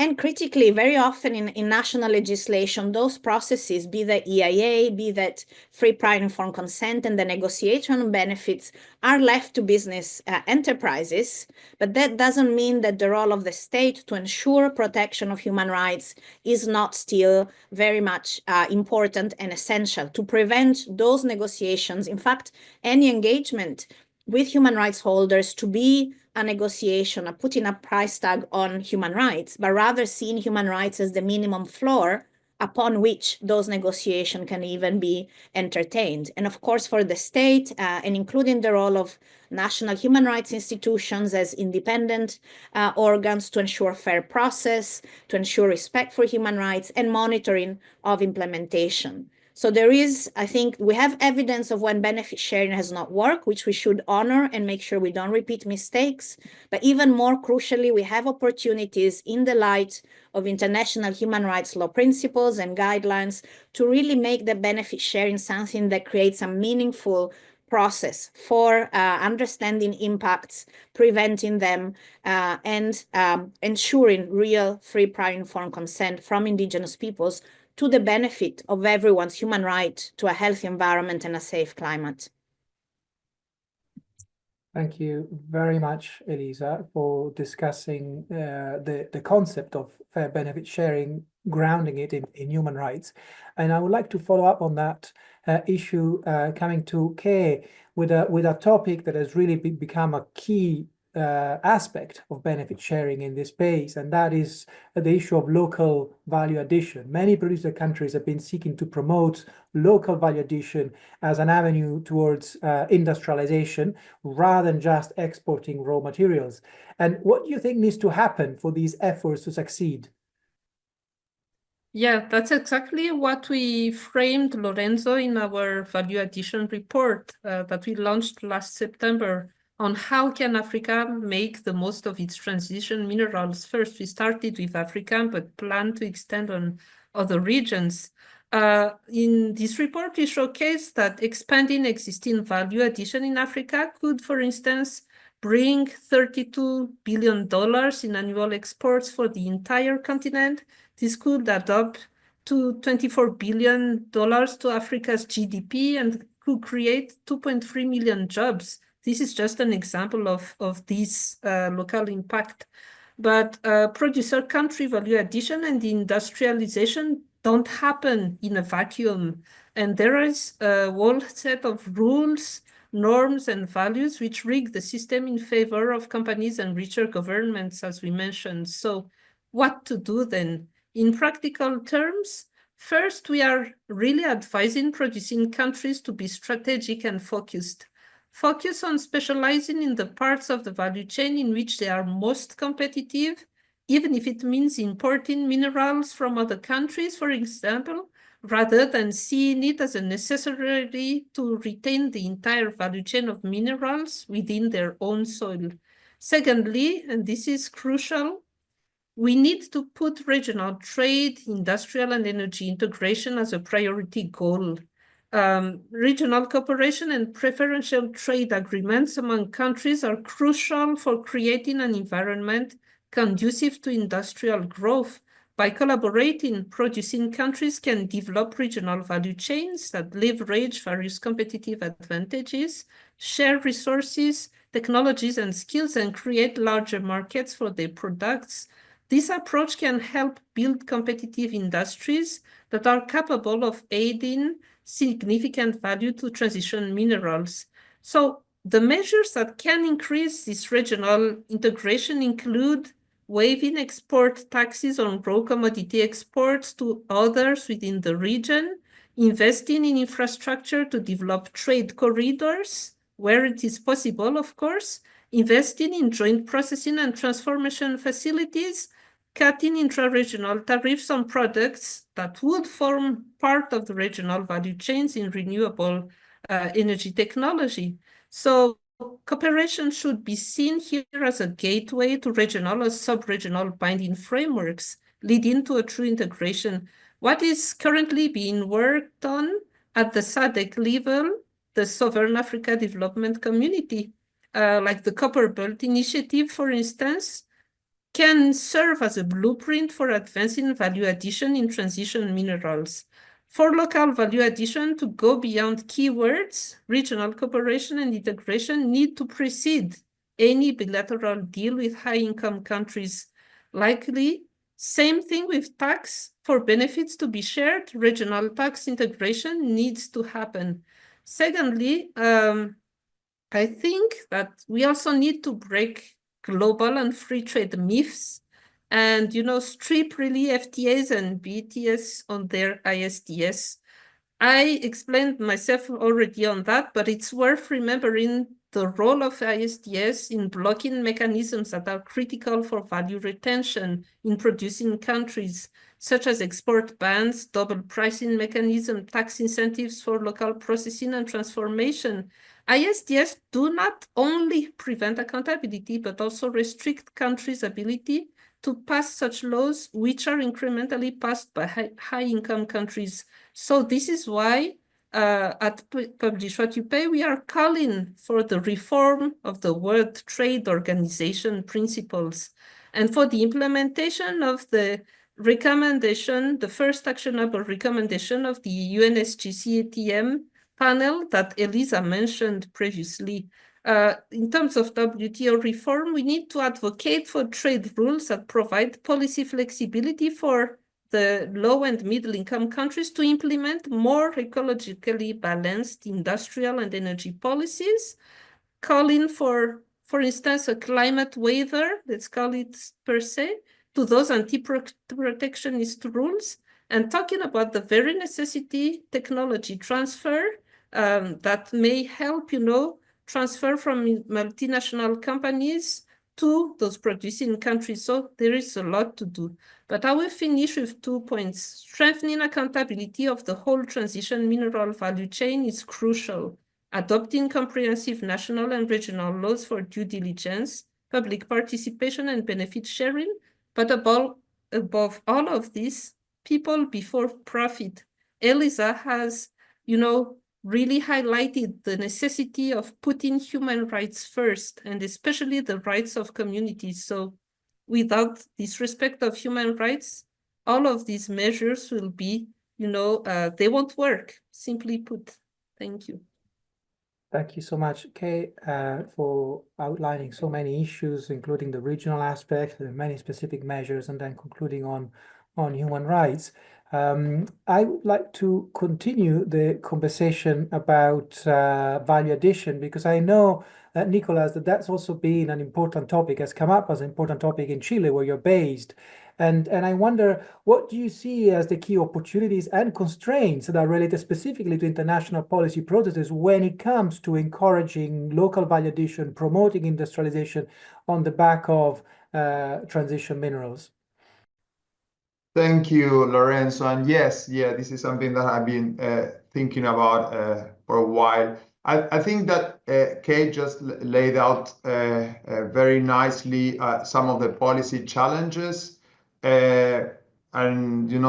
And critically, very often in national legislation, those processes, be that EIA, be that free prior informed consent and the negotiation of benefits, are left to business enterprises. But that doesn't mean that the role of the state to ensure protection of human rights is not still very much important and essential to prevent those negotiations. In fact, any engagement with human rights holders to be a negotiation, of putting a price tag on human rights, but rather seeing human rights as the minimum floor upon which those negotiations can even be entertained. And of course, for the state, and including the role of national human rights institutions as independent organs to ensure fair process, to ensure respect for human rights, and monitoring of implementation. So there is, I think, we have evidence of when benefit sharing has not worked, which we should honor and make sure we don't repeat mistakes. But even more crucially, we have opportunities in the light of international human rights law principles and guidelines to really make the benefit sharing something that creates a meaningful process for understanding impacts, preventing them, and ensuring real free prior informed consent from indigenous peoples to the benefit of everyone's human right to a healthy environment and a safe climate. Thank you very much, Elisa, for discussing the concept of fair benefit sharing, grounding it in human rights. And I would like to follow up on that issue, coming to Kay with a topic that has really become a key aspect of benefit sharing in this space, and that is the issue of local value addition. Many producer countries have been seeking to promote local value addition as an avenue towards industrialization rather than just exporting raw materials. And what do you think needs to happen for these efforts to succeed? Yeah, that's exactly what we framed, Lorenzo, in our value addition report that we launched last September on how can Africa make the most of its transition minerals. First, we started with Africa, but plan to extend on other regions. In this report, we showcase that expanding existing value addition in Africa could, for instance, bring $32 billion in annual exports for the entire continent. This could add up to $24 billion to Africa's GDP and could create 2.3 million jobs. This is just an example of this local impact. But producer country value addition and industrialization don't happen in a vacuum. And there is a whole set of rules, norms, and values which rig the system in favor of companies and richer governments, as we mentioned. So what to do then? In practical terms, first, we are really advising producing countries to be strategic and focused. Focus on specializing in the parts of the value chain in which they are most competitive, even if it means importing minerals from other countries, for example, rather than seeing it as a necessary to retain the entire value chain of minerals within their own soil. Secondly, and this is crucial, we need to put regional trade, industrial, and energy integration as a priority goal. Regional cooperation and preferential trade agreements among countries are crucial for creating an environment conducive to industrial growth. By collaborating, producing countries can develop regional value chains that leverage various competitive advantages, share resources, technologies, and skills, and create larger markets for their products. This approach can help build competitive industries that are capable of aiding significant value to transition minerals. So the measures that can increase this regional integration include waiving export taxes on raw commodity exports to others within the region, investing in infrastructure to develop trade corridors, where it is possible, of course, investing in joint processing and transformation facilities, cutting intra-regional tariffs on products that would form part of the regional value chains in renewable energy technology. So cooperation should be seen here as a gateway to regional or sub-regional binding frameworks, leading to a true integration. What is currently being worked on at the SADC level, the Southern Africa Development Community, like the Copper Belt Initiative, for instance, can serve as a blueprint for advancing value addition in transition minerals. For local value addition to go beyond keywords, regional cooperation and integration need to precede any bilateral deal with high-income countries. Likely, same thing with tax. For benefits to be shared, regional tax integration needs to happen. Secondly, I think that we also need to break global and free trade myths and, strip really FTAs and BTS on their ISDS. I explained myself already on that, but it's worth remembering the role of ISDS in blocking mechanisms that are critical for value retention in producing countries, such as export bans, double pricing mechanism, tax incentives for local processing and transformation. ISDS do not only prevent accountability, but also restrict countries' ability to pass such laws, which are incrementally passed by high-income countries. So this is why at Publish What You Pay, we are calling for the reform of the World Trade Organization principles and for the implementation of the recommendation, the first actionable recommendation of the UNSGC-ATM panel that Elisa mentioned previously. In terms of WTO reform, we need to advocate for trade rules that provide policy flexibility for the low and middle income countries to implement more ecologically balanced industrial and energy policies, calling for instance, a climate waiver, let's call it per se, to those anti-protectionist rules, and talking about the very necessity technology transfer that may help, transfer from multinational companies to those producing countries. So there is a lot to do. But I will finish with 2 points. Strengthening accountability of the whole transition mineral value chain is crucial. Adopting comprehensive national and regional laws for due diligence, public participation, and benefit sharing. But above all of this, people before profit. Elisa has, really highlighted the necessity of putting human rights first, and especially the rights of communities. So without this respect of human rights, all of these measures will be, they won't work, simply put. Thank you. Thank you so much, Kay, for outlining so many issues, including the regional aspects, the many specific measures, and then concluding on human rights. I would like to continue the conversation about value addition, because I know, Nicolás, that's also been an important topic, has come up as an important topic in Chile, where you're based. And I wonder, what do you see as the key opportunities and constraints that are related specifically to international policy processes when it comes to encouraging local value addition, promoting industrialization on the back of transition minerals? Thank you, Lorenzo. And yes, this is something that I've been thinking about for a while. I think that Kate just laid out very nicely some of the policy challenges. And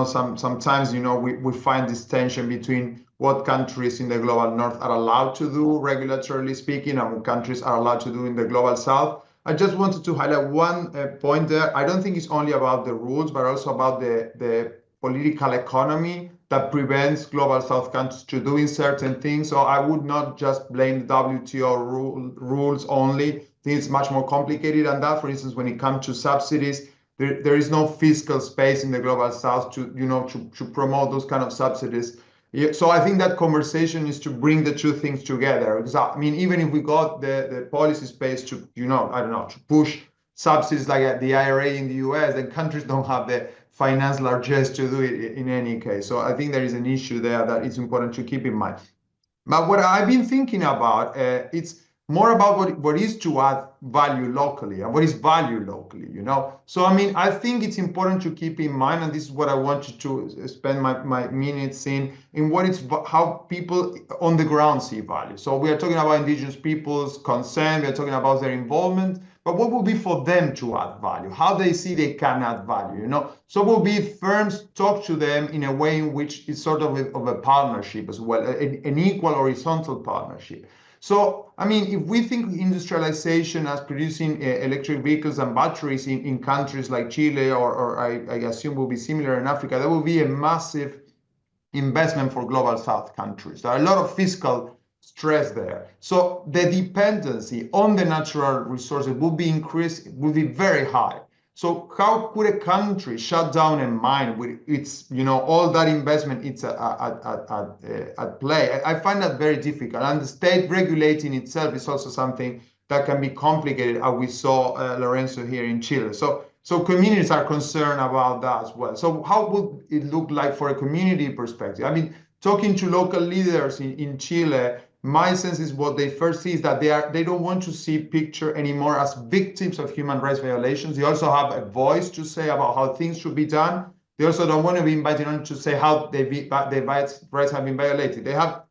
sometimes we find this tension between what countries in the global north are allowed to do, regulatorily speaking, and what countries are allowed to do in the global south. I just wanted to highlight one point there. I don't think it's only about the rules, but also about the political economy that prevents global south countries to doing certain things. So I would not just blame the WTO rules only. I think it's much more complicated than that. For instance, when it comes to subsidies, there is no fiscal space in the global south to promote those kind of subsidies. So I think that conversation is to bring the two things together. Because I mean, even if we got the policy space to, to push subsidies like the IRA in the US, then countries don't have the finance largesse to do it in any case. So I think there is an issue there that it's important to keep in mind. But what I've been thinking about, it's more about what is to add value locally and what is value locally, So, I mean, I think it's important to keep in mind, and this is what I wanted to spend my minutes in how people on the ground see value. So we are talking about indigenous peoples' consent, we are talking about their involvement, but what will be for them to add value? How they see they can add value, So will be firms talk to them in a way in which is sort of a partnership as well, an equal horizontal partnership. So, I mean, if we think industrialization as producing electric vehicles and batteries in countries like Chile, or I assume will be similar in Africa, there will be a massive investment for global south countries. There are a lot of fiscal stress there. So the dependency on the natural resources will be increased, will be very high. So how could a country shut down a mine with its, all that investment it's at play? I find that very difficult. And the state regulating itself is also something that can be complicated, as we saw Lorenzo here in Chile. So communities are concerned about that as well. So how would it look like for a community perspective? I mean, talking to local leaders in Chile, my sense is what they first see is that they don't want to see picture anymore as victims of human rights violations. They also have a voice to say about how things should be done. They also don't want to be invited on to say how their rights have been violated. They have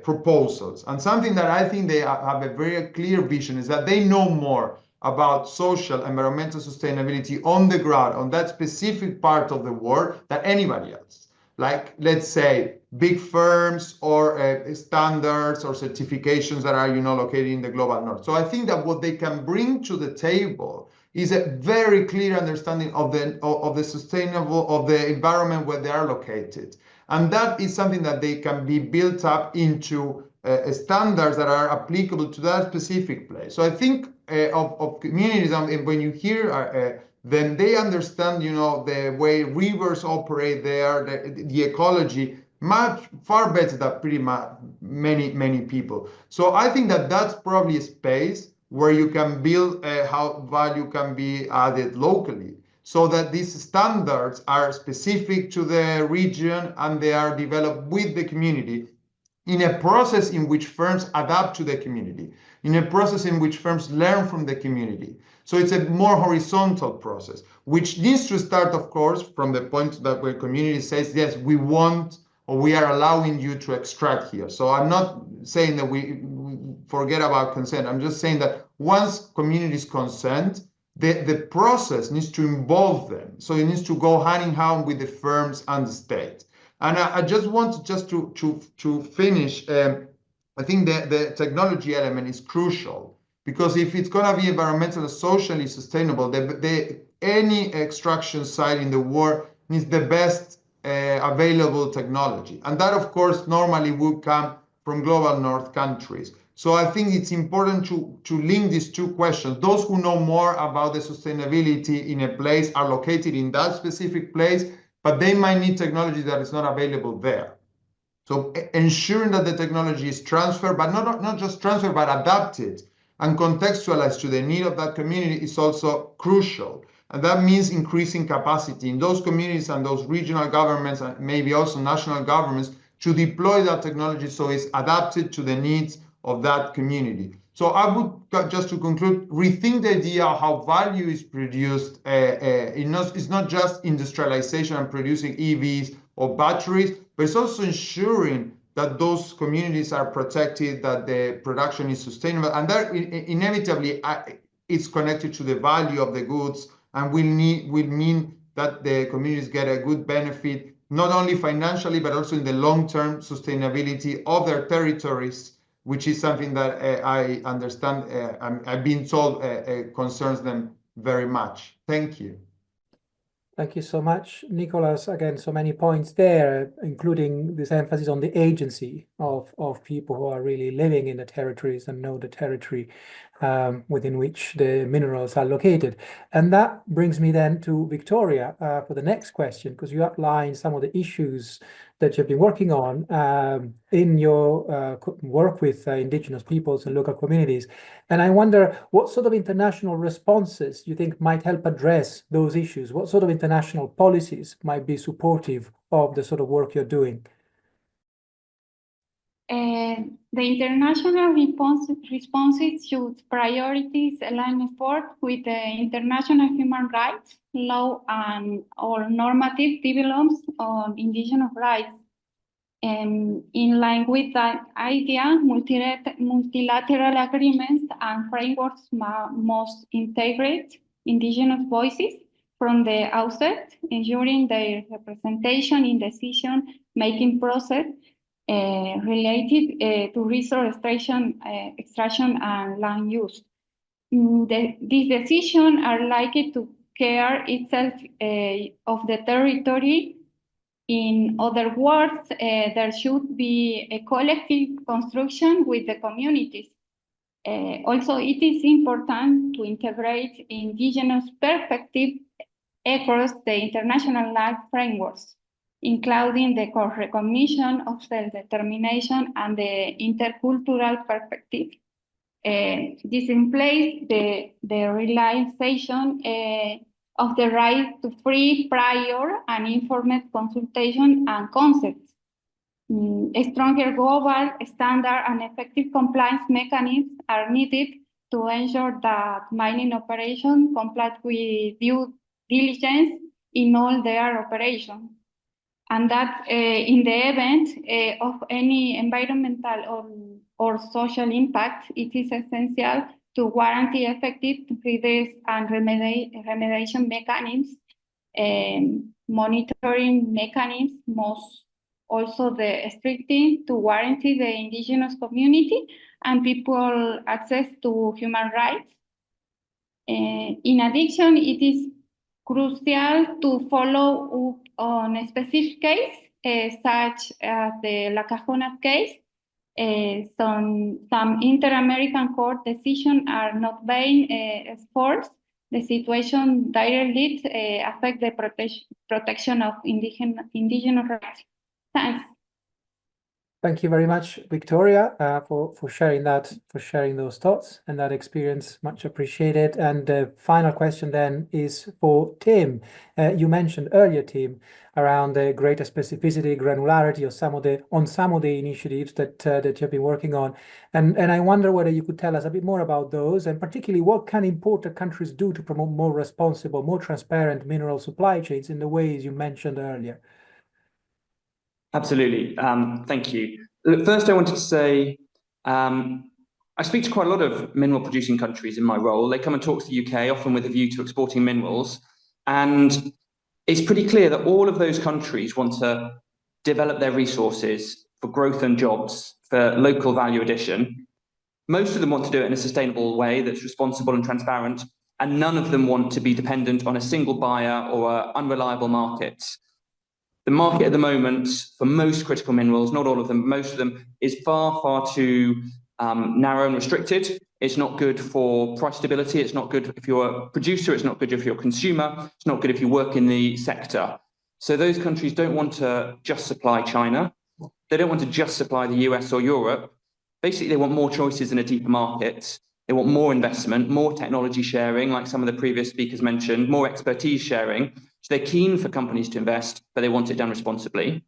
proposals. And something that I think they have a very clear vision is that they know more about social, environmental sustainability on the ground, on that specific part of the world than anybody else. Like, let's say, big firms or standards or certifications that are, located in the global north. So I think that what they can bring to the table is a very clear understanding of the sustainable, of the environment where they are located. And that is something that they can be built up into standards that are applicable to that specific place. So I think of communities, and when you hear then they understand, the way rivers operate there, the ecology, much far better than pretty much many people. So I think that that's probably a space where you can build how value can be added locally, so that these standards are specific to the region and they are developed with the community in a process in which firms adapt to the community, in a process in which firms learn from the community. So it's a more horizontal process, which needs to start, of course, from the point that where community says, yes, we want, or we are allowing you to extract here. So I'm not saying that we forget about consent. I'm just saying that once communities consent, the process needs to involve them. So it needs to go hand in hand with the firms and the state. And I just want to finish. I think the technology element is crucial, because if it's going to be environmentally and socially sustainable, any extraction site in the world needs the best available technology. And that, of course, normally would come from global north countries. So I think it's important to link these two questions. Those who know more about the sustainability in a place are located in that specific place, but they might need technology that is not available there. So ensuring that the technology is transferred, but not just transferred, but adapted and contextualized to the need of that community is also crucial. And that means increasing capacity in those communities and those regional governments, and maybe also national governments, to deploy that technology so it's adapted to the needs of that community. So I would, just to conclude, rethink the idea of how value is produced. It's not just industrialization and producing EVs or batteries, but it's also ensuring that those communities are protected, that the production is sustainable, and that inevitably it's connected to the value of the goods, and will mean that the communities get a good benefit, not only financially, but also in the long-term sustainability of their territories, which is something that I understand, I've been told concerns them very much. Thank you. Thank you so much, Nicolás. Again, so many points there, including this emphasis on the agency of people who are really living in the territories and know the territory within which the minerals are located. And that brings me then to Victoria for the next question, because you outlined some of the issues that you've been working on in your work with indigenous peoples and local communities. And I wonder what sort of international responses you think might help address those issues? What sort of international policies might be supportive of the sort of work you're doing? The international responses should priorities align effort with the international human rights law and or normative developments on indigenous rights. In line with that idea, multilateral agreements and frameworks must integrate indigenous voices from the outset, ensuring their representation in decision-making process related to resource extraction and land use. These decisions are likely to care itself of the territory. In other words, there should be a collective construction with the communities. Also, it is important to integrate indigenous perspective across the international law frameworks, including the recognition of self-determination and the intercultural perspective. This implies the realization of the right to free, prior, and informed consultation and consent. A stronger global standard and effective compliance mechanisms are needed to ensure that mining operations comply with due diligence in all their operations, and that in the event of any environmental or social impact, it is essential to guarantee effective redress and remediation mechanisms. Monitoring mechanisms must also be strengthened to guarantee the indigenous community and people access to human rights. In addition, it is crucial to follow up on a specific case, such as the La Cajona case. Some inter-American court decisions are not being enforced. The situation directly affects the protection of indigenous rights. Thanks. Thank you very much, Victoria, for sharing that, for sharing those thoughts and that experience. Much appreciated. And the final question then is for Tim. You mentioned earlier, Tim, around the greater specificity, granularity of some of the initiatives that you've been working on, and I wonder whether you could tell us a bit more about those, and particularly what can importer countries do to promote more responsible, more transparent mineral supply chains in the ways you mentioned earlier. Absolutely. Thank you. First, I wanted to say I speak to quite a lot of mineral producing countries in my role. They come and talk to the UK, often with a view to exporting minerals. And it's pretty clear that all of those countries want to develop their resources for growth and jobs, for local value addition. Most of them want to do it in a sustainable way that's responsible and transparent, and none of them want to be dependent on a single buyer or unreliable markets. The market at the moment for most critical minerals, not all of them, most of them, is far, far too narrow and restricted. It's not good for price stability. It's not good if you're a producer. It's not good if you're a consumer. It's not good if you work in the sector. So those countries don't want to just supply China. They don't want to just supply the US or Europe. Basically, they want more choices in a deeper market. They want more investment, more technology sharing, like some of the previous speakers mentioned, more expertise sharing. So they're keen for companies to invest, but they want it done responsibly.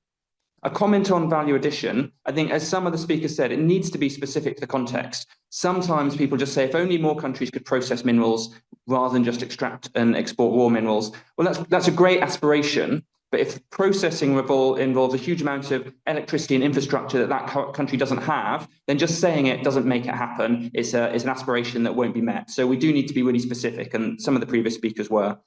A comment on value addition, I think, as some of the speakers said, it needs to be specific to the context. Sometimes people just say, if only more countries could process minerals rather than just extract and export raw minerals. Well, that's a great aspiration, but if processing involves a huge amount of electricity and infrastructure that country doesn't have, then just saying it doesn't make it happen. It's an aspiration that won't be met. So we do need to be really specific, and some of the previous speakers were.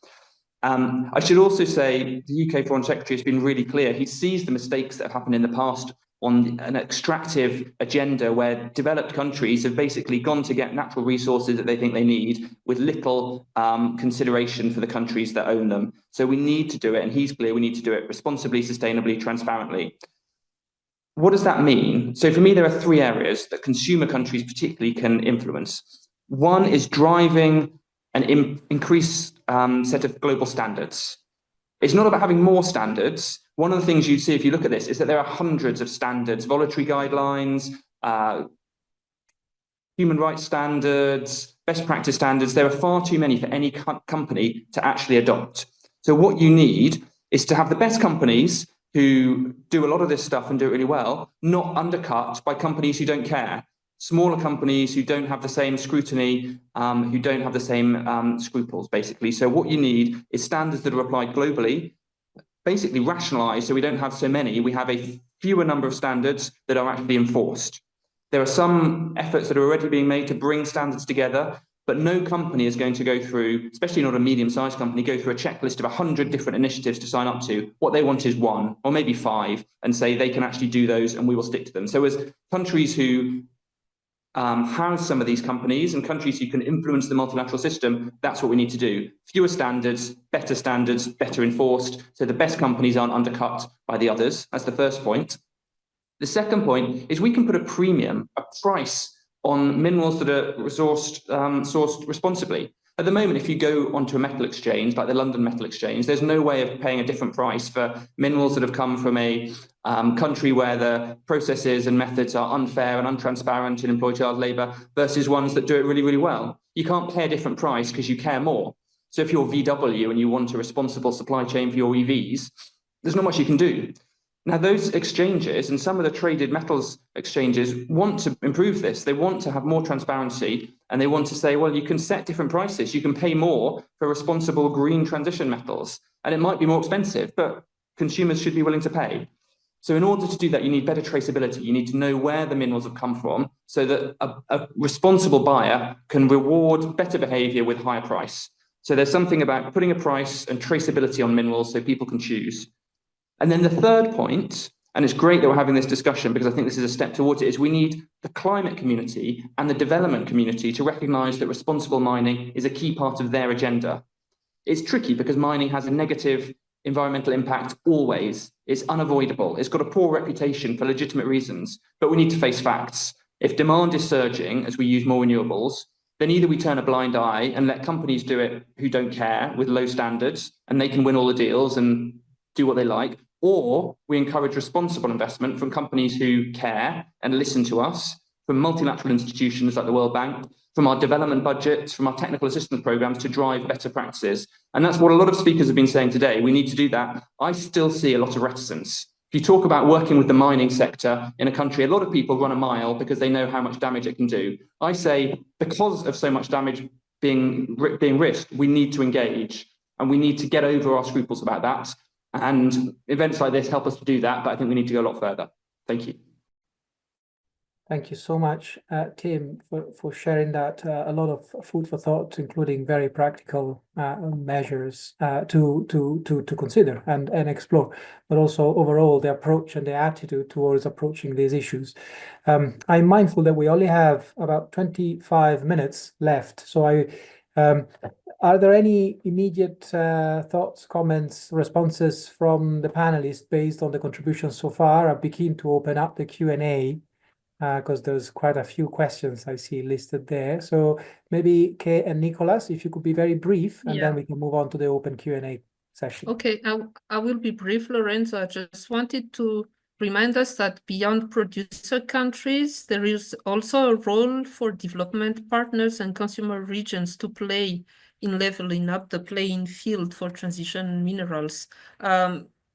I should also say the UK Foreign Secretary has been really clear. He sees the mistakes that have happened in the past on an extractive agenda where developed countries have basically gone to get natural resources that they think they need with little consideration for the countries that own them. So we need to do it, and he's clear we need to do it responsibly, sustainably, transparently. What does that mean? So for me, there are three areas that consumer countries particularly can influence. One is driving an increased set of global standards. It's not about having more standards. One of the things you see if you look at this is that there are hundreds of standards, voluntary guidelines, human rights standards, best practice standards. There are far too many for any company to actually adopt. So what you need is to have the best companies who do a lot of this stuff and do it really well, not undercut by companies who don't care. Smaller companies who don't have the same scrutiny, who don't have the same scruples, basically. So what you need is standards that are applied globally, basically rationalized, so we don't have so many. We have a fewer number of standards that are actually enforced. There are some efforts that are already being made to bring standards together, but no company is going to go through, especially not a medium-sized company, go through a checklist of 100 different initiatives to sign up to. What they want is one, or maybe 5, and say they can actually do those and we will stick to them. So as countries who house some of these companies and countries who can influence the multilateral system, that's what we need to do. Fewer standards, better enforced, so the best companies aren't undercut by the others. That's the first point. The second point is we can put a premium, a price on minerals that are sourced responsibly. At the moment, if you go onto a metal exchange, like the London Metal Exchange, there's no way of paying a different price for minerals that have come from a country where the processes and methods are unfair and untransparent and employ child labour versus ones that do it really, really well. You can't pay a different price because you care more. So if you're VW and you want a responsible supply chain for your EVs, there's not much you can do. Now, those exchanges and some of the traded metals exchanges want to improve this. They want to have more transparency, and they want to say, well, you can set different prices. You can pay more for responsible green transition metals, and it might be more expensive, but consumers should be willing to pay. So in order to do that, you need better traceability. You need to know where the minerals have come from so that a responsible buyer can reward better behavior with higher price. So there's something about putting a price and traceability on minerals so people can choose. And then the third point, and it's great that we're having this discussion because I think this is a step towards it, is we need the climate community and the development community to recognise that responsible mining is a key part of their agenda. It's tricky because mining has a negative environmental impact always. It's unavoidable. It's got a poor reputation for legitimate reasons, but we need to face facts. If demand is surging as we use more renewables, then either we turn a blind eye and let companies do it who don't care with low standards and they can win all the deals and do what they like, or we encourage responsible investment from companies who care and listen to us, from multilateral institutions like the World Bank, from our development budgets, from our technical assistance programs to drive better practices. And that's what a lot of speakers have been saying today. We need to do that. I still see a lot of reticence. If you talk about working with the mining sector in a country, a lot of people run a mile because they know how much damage it can do. I say, because of so much damage being risked, we need to engage and we need to get over our scruples about that. And events like this help us to do that, but I think we need to go a lot further. Thank you. Thank you so much, Tim, for sharing that. A lot of food for thought, including very practical measures to consider and explore, but also overall the approach and the attitude towards approaching these issues. I'm mindful that we only have about 25 minutes left, so are there any immediate thoughts, comments, responses from the panelists based on the contributions so far? I'd be keen to open up the Q&A. Because there's quite a few questions I see listed there. So maybe Kay and Nicolás, if you could be very brief, and then we can move on to the open Q&A session. Okay, I will be brief, Lorenzo. I just wanted to remind us that beyond producer countries, there is also a role for development partners and consumer regions to play in leveling up the playing field for transition minerals.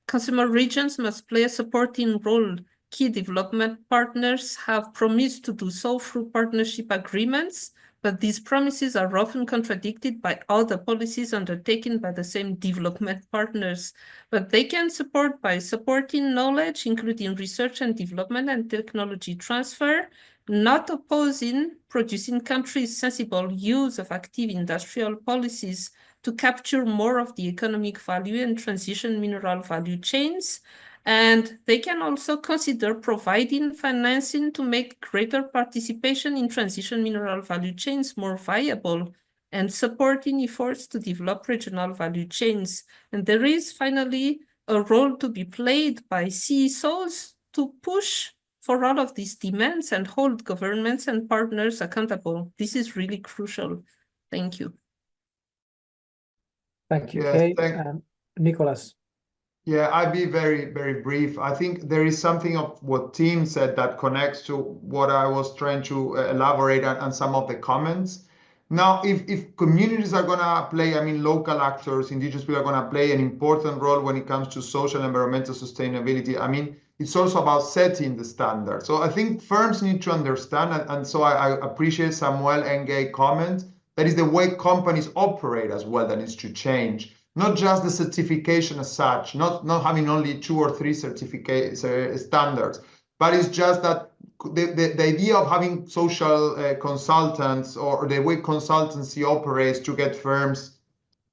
Consumer regions must play a supporting role. Key development partners have promised to do so through partnership agreements, but these promises are often contradicted by other policies undertaken by the same development partners. But they can support by supporting knowledge, including research and development and technology transfer, not opposing producing countries' sensible use of active industrial policies to capture more of the economic value and transition mineral value chains. And they can also consider providing financing to make greater participation in transition mineral value chains more viable and supporting efforts to develop regional value chains. And there is finally a role to be played by CSOs to push for all of these demands and hold governments and partners accountable. This is really crucial. Thank you. Thank you, Kay. Nicolás. Yeah, I'd be very, very brief. I think there is something of what Tim said that connects to what I was trying to elaborate on some of the comments. Now, if communities are going to play, I mean, local actors, indigenous people are going to play an important role when it comes to social and environmental sustainability. I mean, it's also about setting the standard. So I think firms need to understand, and so I appreciate Samuel Engay's comment, that is the way companies operate as well that needs to change. Not just the certification as such, not having only 2 or 3 certificate standards, but it's just that the idea of having social consultants or the way consultancy operates to get firms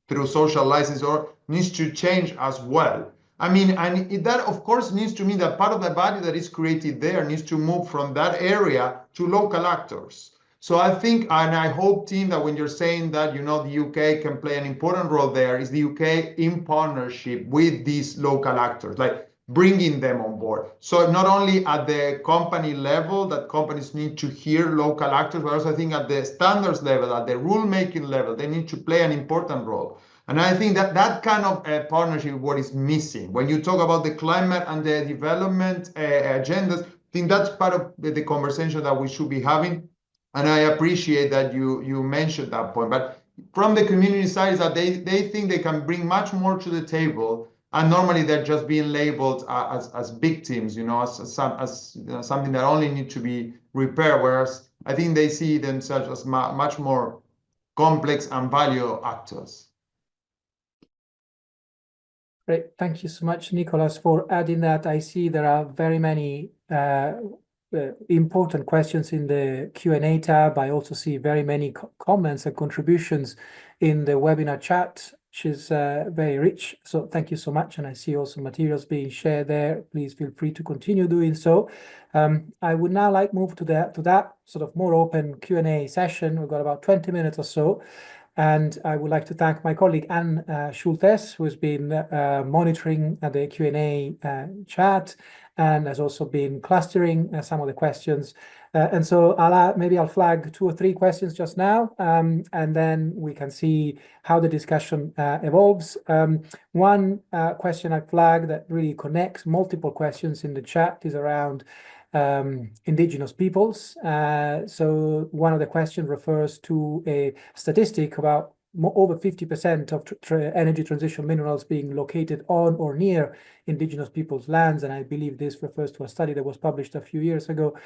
through social license or needs to change as well. I mean, and that of course needs to mean that part of the value that is created there needs to move from that area to local actors. So I think, and I hope, Tim, that when you're saying that, you know, the UK can play an important role there, is the UK in partnership with these local actors, like bringing them on board. So not only at the company level, that companies need to hear local actors, but also I think at the standards level, at the rulemaking level, they need to play an important role. And I think that that kind of partnership is what is missing. When you talk about the climate and the development agendas, I think that's part of the conversation that we should be having. And I appreciate that you mentioned that point. But from the community side, is that they think they can bring much more to the table. And normally they're just being labeled as victims, you know, as you know, something that only need to be repaired. Whereas I think they see themselves as much more complex and value actors. Great. Thank you so much, Nicolás, for adding that. I see there are very many important questions in the Q&A tab. I also see very many comments and contributions in the webinar chat, which is very rich. So thank you so much. And I see also materials being shared there. Please feel free to continue doing so. I would now like to move to that sort of more open Q&A session. We've got about 20 minutes or so. And I would like to thank my colleague Anne Schultes, who has been monitoring the Q&A chat and has also been clustering some of the questions. And so maybe I'll flag 2 or 3 questions just now, and then we can see how the discussion evolves. One question I flagged that really connects multiple questions in the chat is around indigenous peoples. So one of the questions refers to a statistic about over 50% of energy transition minerals being located on or near indigenous peoples' lands, and I believe this refers to a study that was published a few years ago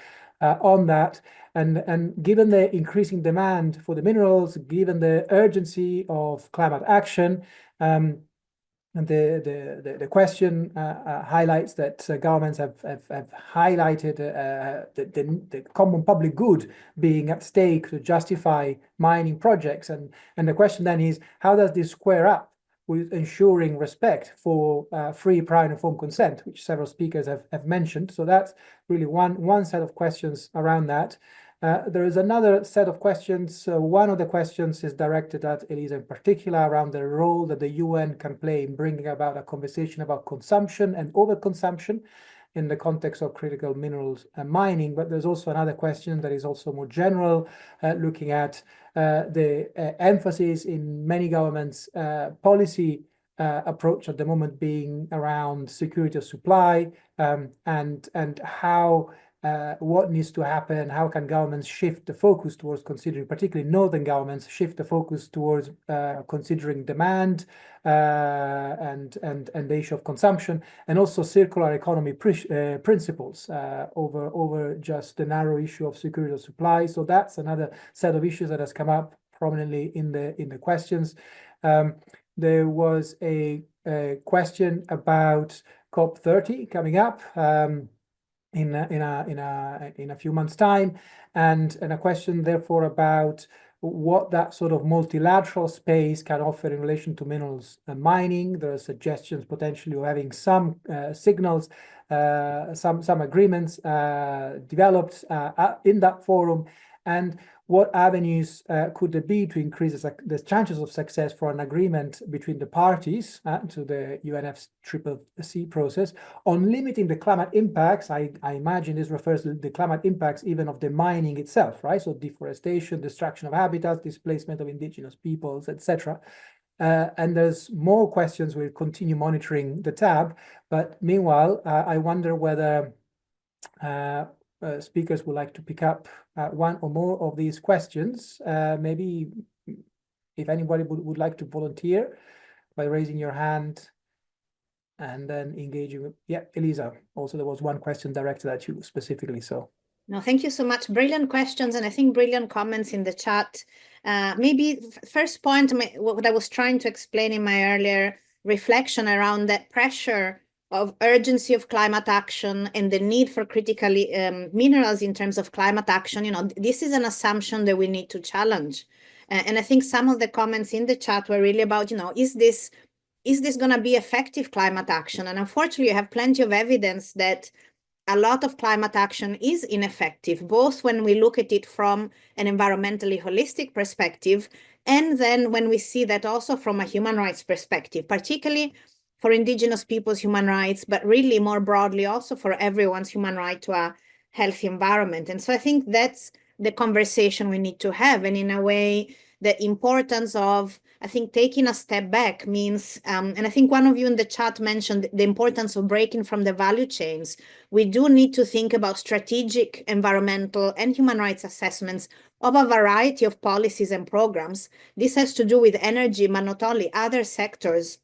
on that. And given the increasing demand for the minerals, given the urgency of climate action, And the question highlights that governments have highlighted the common public good being at stake to justify mining projects. And the question then is, how does this square up with ensuring respect for free, prior, and informed consent, which several speakers have mentioned? So that's really one set of questions around that. There is another set of questions. One of the questions is directed at Elisa in particular around the role that the UN can play in bringing about a conversation about consumption and overconsumption in the context of critical minerals and mining. But there's also another question that is also more general, looking at the emphasis in many governments' policy approach at the moment being around security of supply, and how what needs to happen, how can governments shift the focus towards considering, particularly northern governments, shift the focus towards considering demand and the issue of consumption, and also circular economy principles over just the narrow issue of security of supply. So that's another set of issues that has come up prominently in the questions. There was a question about COP30 coming up in a few months' time, and a question therefore about what that sort of multilateral space can offer in relation to minerals and mining. There are suggestions potentially of having some signals, some agreements developed in that forum, and what avenues could there be to increase the chances of success for an agreement between the parties to the UNFCCC process on limiting the climate impacts? I imagine this refers to the climate impacts even of the mining itself, right? So deforestation, destruction of habitats, displacement of indigenous peoples, etc. And there's more questions. We'll continue monitoring the tab, but meanwhile, I wonder whether speakers would like to pick up one or more of these questions. Maybe if anybody would like to volunteer by raising your hand and then engaging with, yeah, Elisa, also there was one question directed at you specifically, so. No, thank you so much. Brilliant questions, and I think brilliant comments in the chat. Maybe first point, what I was trying to explain in my earlier reflection around that pressure of urgency of climate action and the need for critical minerals in terms of climate action. You know, this is an assumption that we need to challenge. And I think some of the comments in the chat were really about, you know, is this going to be effective climate action? And unfortunately, you have plenty of evidence that a lot of climate action is ineffective, both when we look at it from an environmentally holistic perspective, and then when we see that also from a human rights perspective, particularly for indigenous peoples' human rights, but really more broadly also for everyone's human right to a healthy environment. And so I think that's the conversation we need to have. And in a way, the importance of, I think, taking a step back means, and I think one of you in the chat mentioned the importance of breaking from the value chains. We do need to think about strategic environmental and human rights assessments of a variety of policies and programs. This has to do with energy, but not only, other sectors,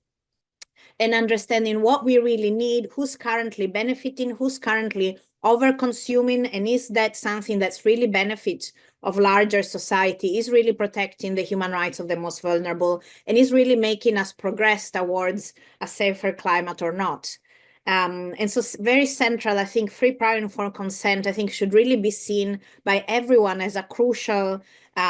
and understanding what we really need, who's currently benefiting, who's currently over-consuming, and is that something that's really benefits of larger society, is really protecting the human rights of the most vulnerable, and is really making us progress towards a safer climate or not. And so very central, I think, free, prior, and informed consent, I think, should really be seen by everyone as a crucial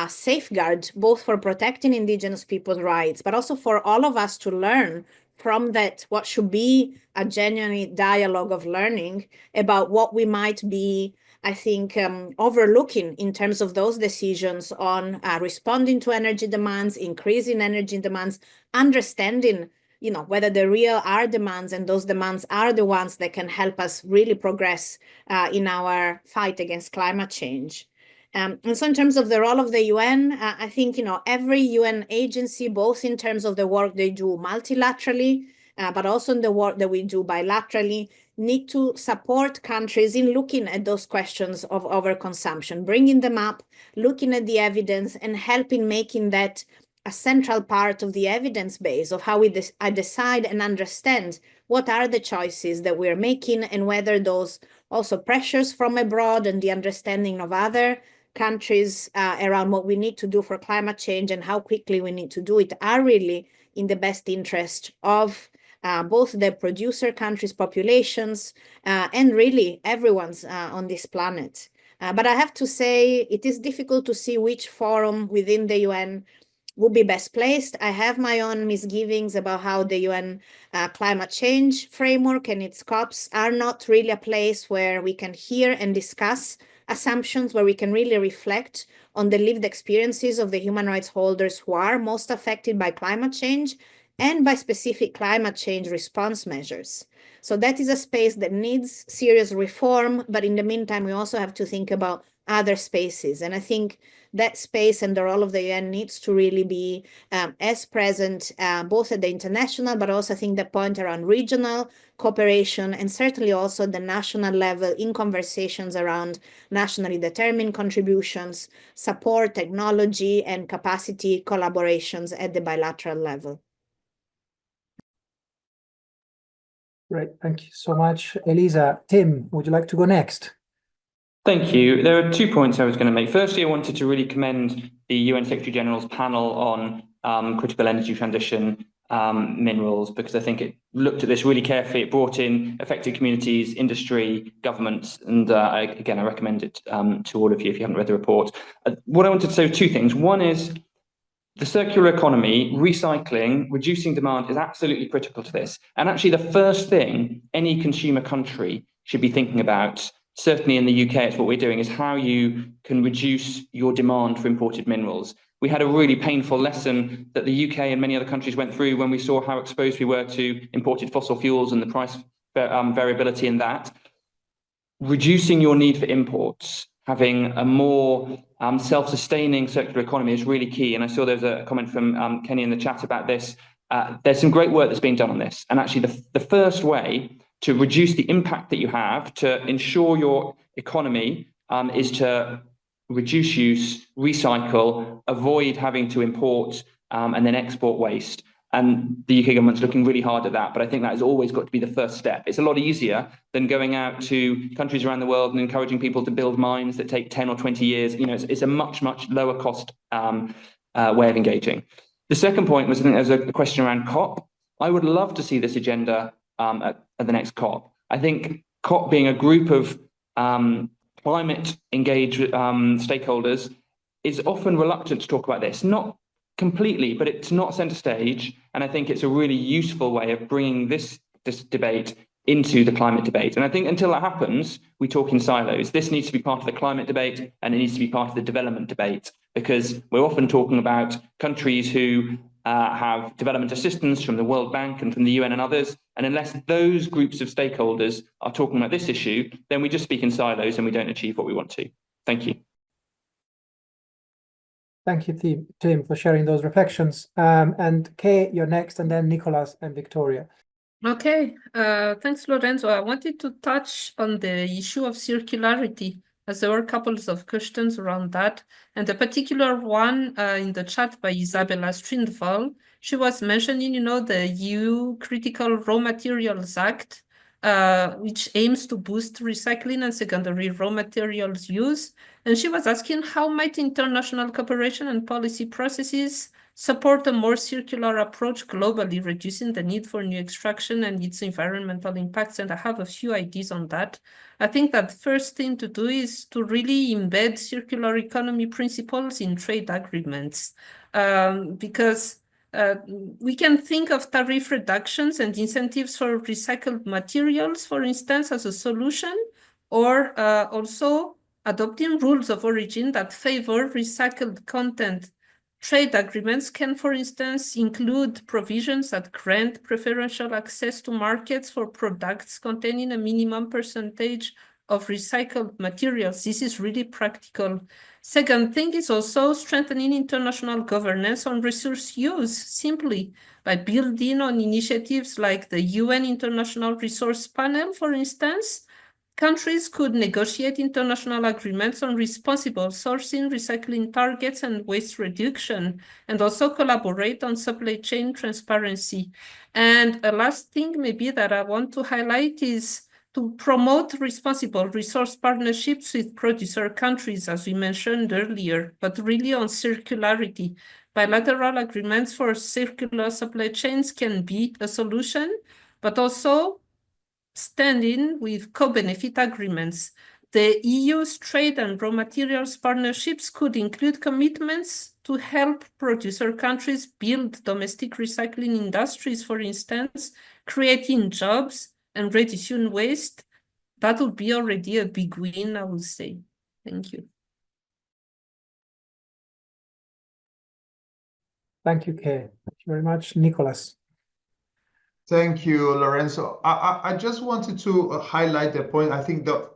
safeguard, both for protecting indigenous people's rights, but also for all of us to learn from that, what should be a genuine dialogue of learning about what we might be, I think, overlooking in terms of those decisions on responding to energy demands, increasing energy demands, understanding, you know, whether the real are demands, and those demands are the ones that can help us really progress in our fight against climate change. And so in terms of the role of the UN, I think, you know, every UN agency, both in terms of the work they do multilaterally, but also in the work that we do bilaterally, need to support countries in looking at those questions of overconsumption, bringing them up, looking at the evidence, and helping making that a central part of the evidence base of how we decide and understand what are the choices that we're making, and whether those also pressures from abroad and the understanding of other countries around what we need to do for climate change and how quickly we need to do it are really in the best interest of both the producer countries' populations and really everyone's on this planet. But I have to say, it is difficult to see which forum within the UN would be best placed. I have my own misgivings about how the UN climate change framework and its COPs are not really a place where we can hear and discuss assumptions, where we can really reflect on the lived experiences of the human rights holders who are most affected by climate change and by specific climate change response measures. So that is a space that needs serious reform, but in the meantime, we also have to think about other spaces. And I think that space and the role of the UN needs to really be as present, both at the international, but also I think the point around regional cooperation and certainly also the national level in conversations around nationally determined contributions, support, technology, and capacity collaborations at the bilateral level. Great, thank you so much. Elisa, Tim, would you like to go next? Thank you. There are 2 points I was going to make. Firstly, I wanted to really commend the UN Secretary General's panel on critical energy transition minerals, because I think it looked at this really carefully. It brought in affected communities, industry, governments, and again, I recommend it to all of you if you haven't read the report. What I wanted to say are 2 things. One is the circular economy, recycling, reducing demand is absolutely critical to this. And actually, the first thing any consumer country should be thinking about, certainly in the UK, it's what we're doing, is how you can reduce your demand for imported minerals. We had a really painful lesson that the UK and many other countries went through when we saw how exposed we were to imported fossil fuels and the price variability in that. Reducing your need for imports, having a more self-sustaining circular economy is really key. And I saw there's a comment from Kenny in the chat about this. There's some great work that's being done on this. And actually the first way to reduce the impact that you have, to ensure your economy is to reduce use, recycle, avoid having to import and then export waste. And the UK government's looking really hard at that, but I think that has always got to be the first step. It's a lot easier than going out to countries around the world and encouraging people to build mines that take 10 or 20 years. You know, it's a much, much lower cost way of engaging. The second point was, I think there was a question around COP. I would love to see this agenda at the next COP. I think COP being a group of climate engaged stakeholders is often reluctant to talk about this. Not completely, but it's not center stage. And I think it's a really useful way of bringing this debate into the climate debate. And I think until that happens, we talk in silos. This needs to be part of the climate debate, and it needs to be part of the development debate, because we're often talking about countries who have development assistance from the World Bank and from the UN and others. And unless those groups of stakeholders are talking about this issue, then we just speak in silos and we don't achieve what we want to. Thank you. Thank you, Tim, for sharing those reflections. And Kay, you're next, and then Nicolás and Victoria. Okay, thanks, Lorenzo. I wanted to touch on the issue of circularity, as there were couples of questions around that. And the particular one in the chat by Isabella Strindval, she was mentioning, you know, the EU Critical Raw Materials Act, which aims to boost recycling and secondary raw materials use. And she was asking how might international cooperation and policy processes support a more circular approach globally, reducing the need for new extraction and its environmental impacts. And I have a few ideas on that. I think that the first thing to do is to really embed circular economy principles in trade agreements, because we can think of tariff reductions and incentives for recycled materials, for instance, as a solution, or also adopting rules of origin that favor recycled content. Trade agreements can, for instance, include provisions that grant preferential access to markets for products containing a minimum percentage of recycled materials. This is really practical. Second thing is also strengthening international governance on resource use, simply by building on initiatives like the UN International Resource Panel, for instance. Countries could negotiate international agreements on responsible sourcing, recycling targets, and waste reduction, and also collaborate on supply chain transparency. And a last thing maybe that I want to highlight is to promote responsible resource partnerships with producer countries, as we mentioned earlier, but really on circularity, by bilateral agreements for circular supply chains can be a solution, but also standing with co-benefit agreements. The EU's trade and raw materials partnerships could include commitments to help producer countries build domestic recycling industries, for instance, creating jobs and reducing waste. That would be already a big win, I would say. Thank you. Thank you, Kay. Thank you very much. Nicolás. Thank you, Lorenzo. I just wanted to highlight the point. I think that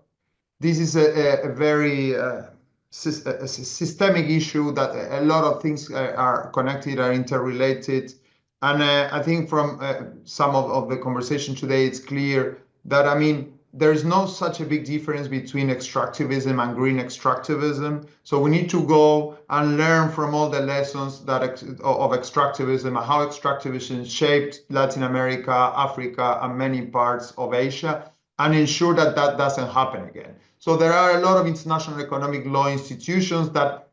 this is a very systemic issue, that a lot of things are connected, are interrelated. And I think from some of the conversation today, it's clear that, I mean, there is no such a big difference between extractivism and green extractivism. So we need to go and learn from all the lessons that of extractivism and how extractivism shaped Latin America, Africa, and many parts of Asia, and ensure that that doesn't happen again. So there are a lot of international economic law institutions that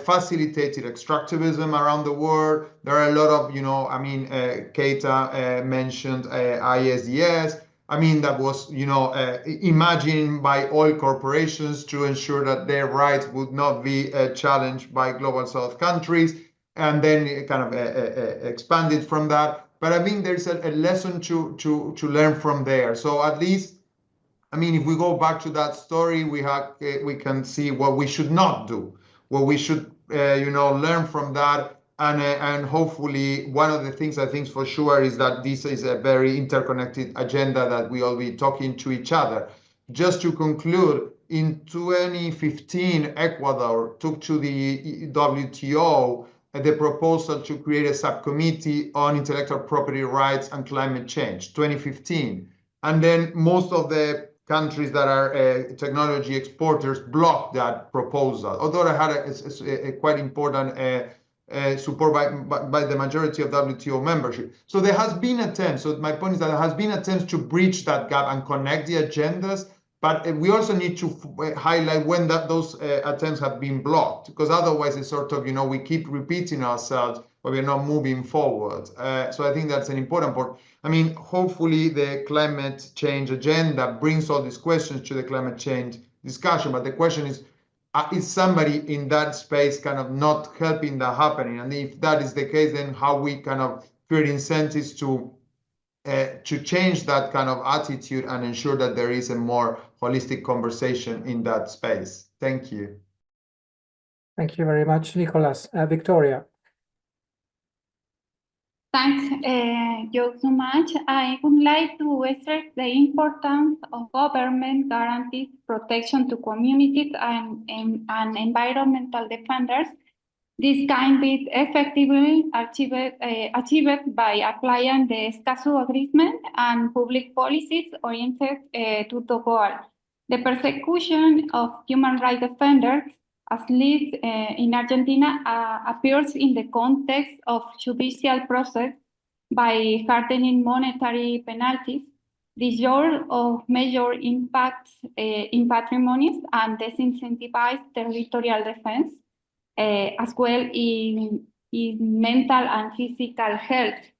facilitated extractivism around the world. There are a lot of, you know, I mean, Keita mentioned ISDS. I mean, that was, you know, imagined by oil corporations to ensure that their rights would not be challenged by global South countries, and then it kind of expanded from that. But I mean, there's a lesson to learn from there. So at least, I mean, if we go back to that story, we can see what we should not do, what we should, you know, learn from that. And hopefully, one of the things I think for sure is that this is a very interconnected agenda that we all be talking to each other. Just to conclude, in 2015, Ecuador took to the WTO the proposal to create a subcommittee on intellectual property rights and climate change, 2015. And then most of the countries that are technology exporters blocked that proposal, although it had a quite important support by the majority of WTO membership. So there has been attempts. So my point is that there has been attempts to bridge that gap and connect the agendas, but we also need to highlight when those attempts have been blocked, because otherwise it's sort of, you know, we keep repeating ourselves, but we're not moving forward. So I think that's an important point. I mean, hopefully the climate change agenda brings all these questions to the climate change discussion, but the question is somebody in that space kind of not helping that happening? And if that is the case, then how we kind of create incentives to change that kind of attitude and ensure that there is a more holistic conversation in that space. Thank you. Thank you very much, Nicolás. Victoria. Thanks, you so much. I would like to stress the importance of government guaranteed protection to communities and environmental defenders. This can be effectively achieved by applying the Escazú Agreement and public policies oriented to the goal. The persecution of human rights defenders, as leads in Argentina, appears in the context of judicial process by hardening monetary penalties, the use of major impacts in patrimonies, and disincentivize territorial defense, as well in mental and physical health.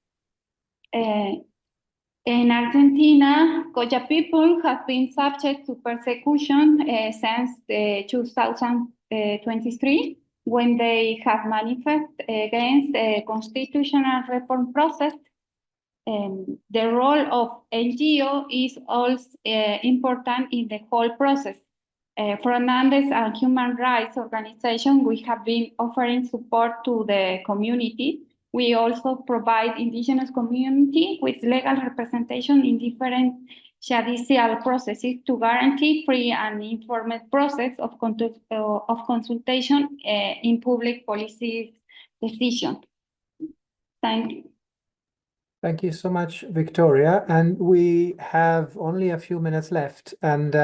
In Argentina, Coya people have been subject to persecution since 2023, when they have manifested against the constitutional reform process. The role of NGO is also important in the whole process. From Andhes and human rights organization, we have been offering support to the community. We also provide indigenous community with legal representation in different judicial processes to guarantee free and informed process of consultation in public policy decisions. Thank you. Thank you so much, Victoria. And we have only a few minutes left. And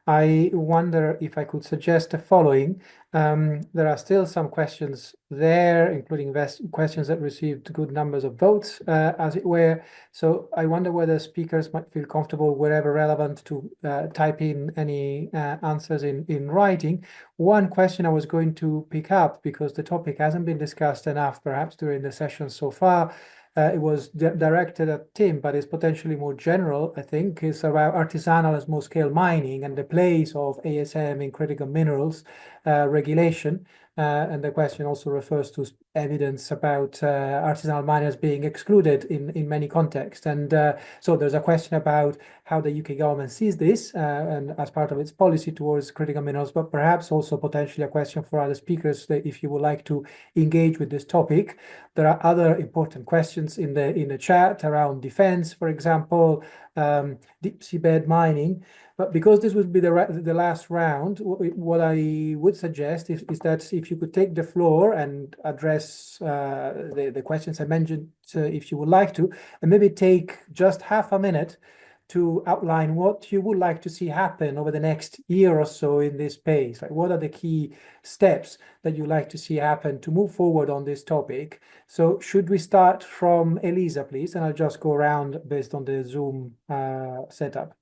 I wonder if I could suggest the following. There are still some questions there, including questions that received good numbers of votes, as it were. So I wonder whether speakers might feel comfortable, wherever relevant, to type in any answers in writing. One question I was going to pick up, because the topic hasn't been discussed enough, perhaps during the session so far. It was directed at Tim, but it's potentially more general, I think. It's about artisanal and small-scale mining and the place of ASM in critical minerals regulation. And the question also refers to evidence about artisanal miners being excluded in many contexts. And so there's a question about how the UK government sees this and as part of its policy towards critical minerals, but perhaps also potentially a question for other speakers that if you would like to engage with this topic. There are other important questions in the chat around defense, for example, deep seabed mining. But because this would be the last round, what I would suggest is that if you could take the floor and address the questions I mentioned, if you would like to, and maybe take just half a minute to outline what you would like to see happen over the next year or so in this space. Like, what are the key steps that you'd like to see happen to move forward on this topic? So should we start from Elisa, please? And I'll just go around based on the Zoom setup.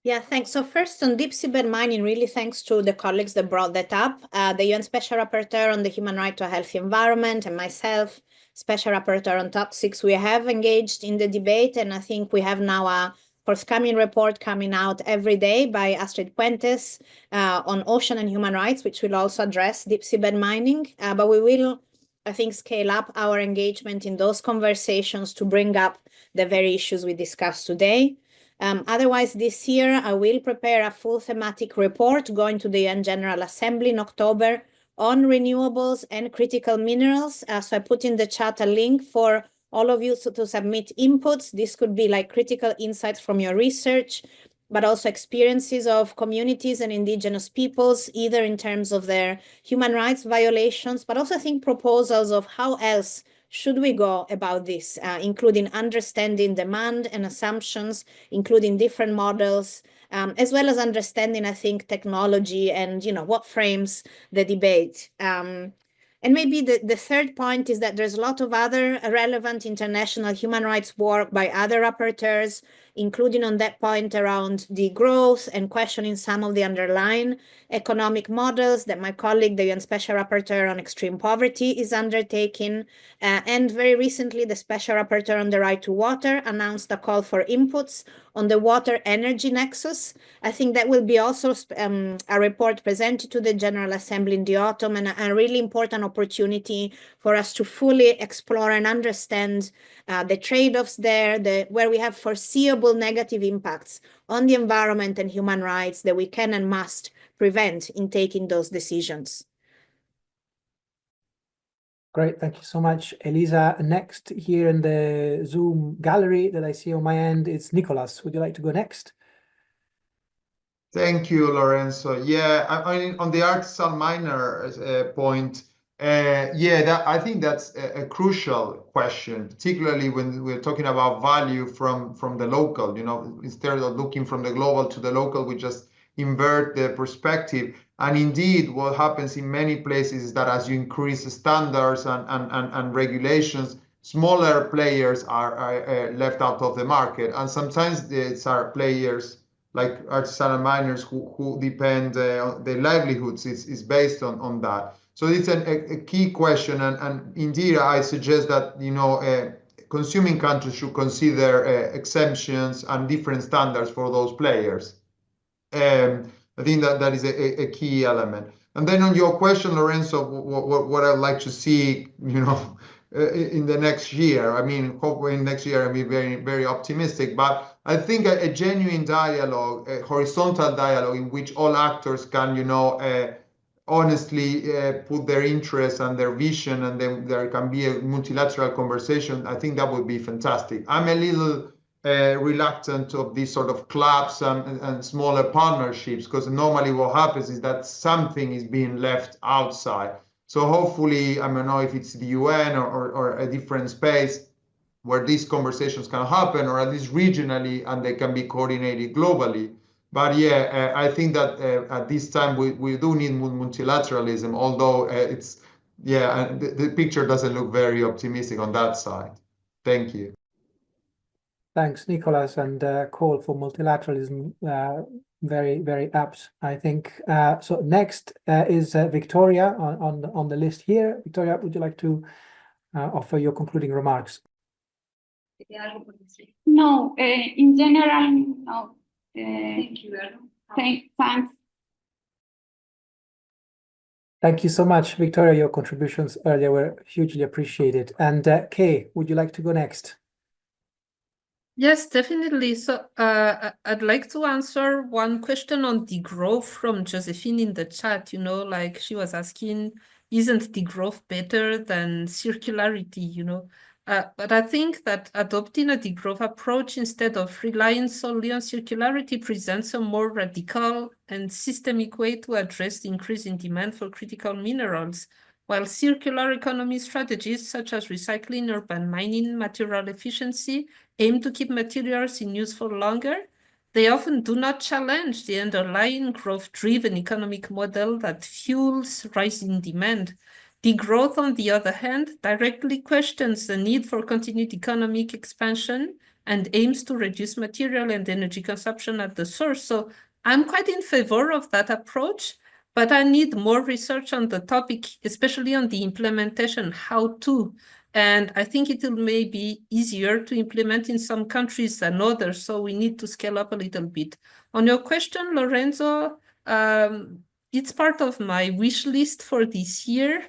Yeah, thanks. So first on deep seabed mining, really thanks to the colleagues that brought that up. The UN Special Rapporteur on the human right to a healthy environment and myself, Special Rapporteur on toxics, we have engaged in the debate, and I think we have now a forthcoming report coming out every day by Astrid Puentes on ocean and human rights, which will also address deep seabed mining. But we will, I think, scale up our engagement in those conversations to bring up the very issues we discussed today. Otherwise, this year, I will prepare a full thematic report going to the UN General Assembly in October on renewables and critical minerals. So I put in the chat a link for all of you to submit inputs. This could be like critical insights from your research, but also experiences of communities and indigenous peoples, either in terms of their human rights violations, but also I think proposals of how else should we go about this, including understanding demand and assumptions, including different models, as well as understanding, I think, technology and, what frames the debate. And maybe the third point is that there's a lot of other relevant international human rights work by other rapporteurs, including on that point around the growth and questioning some of the underlying economic models that my colleague, the UN Special Rapporteur on Extreme Poverty, is undertaking. And very recently, the Special Rapporteur on the Right to Water announced a call for inputs on the water energy nexus. I think that will be also a report presented to the General Assembly in the autumn, and a really important opportunity for us to fully explore and understand the trade-offs there, where we have foreseeable negative impacts on the environment and human rights that we can and must prevent in taking those decisions. Great, thank you so much, Elisa. Next here in the Zoom gallery that I see on my end, it's Nicolás. Would you like to go next? Thank you, Lorenzo. Yeah, I mean, on the artisanal miner point, I think that's a crucial question, particularly when we're talking about value from the local. Instead of looking from the global to the local, we just invert the perspective. And indeed, what happens in many places is that as you increase the standards and regulations, smaller players are left out of the market. And sometimes it's our players like artisanal miners who depend on their livelihoods is based on that. So it's a key question. And indeed, I suggest that, consuming countries should consider exemptions and different standards for those players. I think that is a key element. And then on your question, Lorenzo, what I'd like to see, in the next year. I mean, hopefully next year I'll be very, very optimistic. But I think a genuine dialogue, a horizontal dialogue in which all actors can, honestly put their interests and their vision, and then there can be a multilateral conversation. I think that would be fantastic. I'm a little reluctant of these sort of clubs and smaller partnerships, because normally what happens is that something is being left outside. So hopefully, I don't know if it's the UN or a different space where these conversations can happen, or at least regionally, and they can be coordinated globally. But yeah, I think that at this time we do need multilateralism, although the picture doesn't look very optimistic on that side. Thank you. Thanks, Nicolás, and call for multilateralism, very, very apt, I think. So next is Victoria on the list here. Victoria, would you like to offer your concluding remarks? No, in general, no. Thank you. Thanks. Thank you so much, Victoria. Your contributions earlier were hugely appreciated. And Kay, would you like to go next? Yes, definitely. So I'd like to answer one question on degrowth from Josephine in the chat. You know, like she was asking, isn't degrowth better than circularity, you know? But I think that adopting a degrowth approach instead of relying solely on circularity presents a more radical and systemic way to address the increasing demand for critical minerals. While circular economy strategies such as recycling, urban mining, material efficiency aim to keep materials in use for longer, they often do not challenge the underlying growth-driven economic model that fuels rising demand. Degrowth, on the other hand, directly questions the need for continued economic expansion and aims to reduce material and energy consumption at the source. So I'm quite in favor of that approach, but I need more research on the topic, especially on the implementation, how to. And I think it will may be easier to implement in some countries than others, so we need to scale up a little bit. On your question, Lorenzo, it's part of my wish list for this year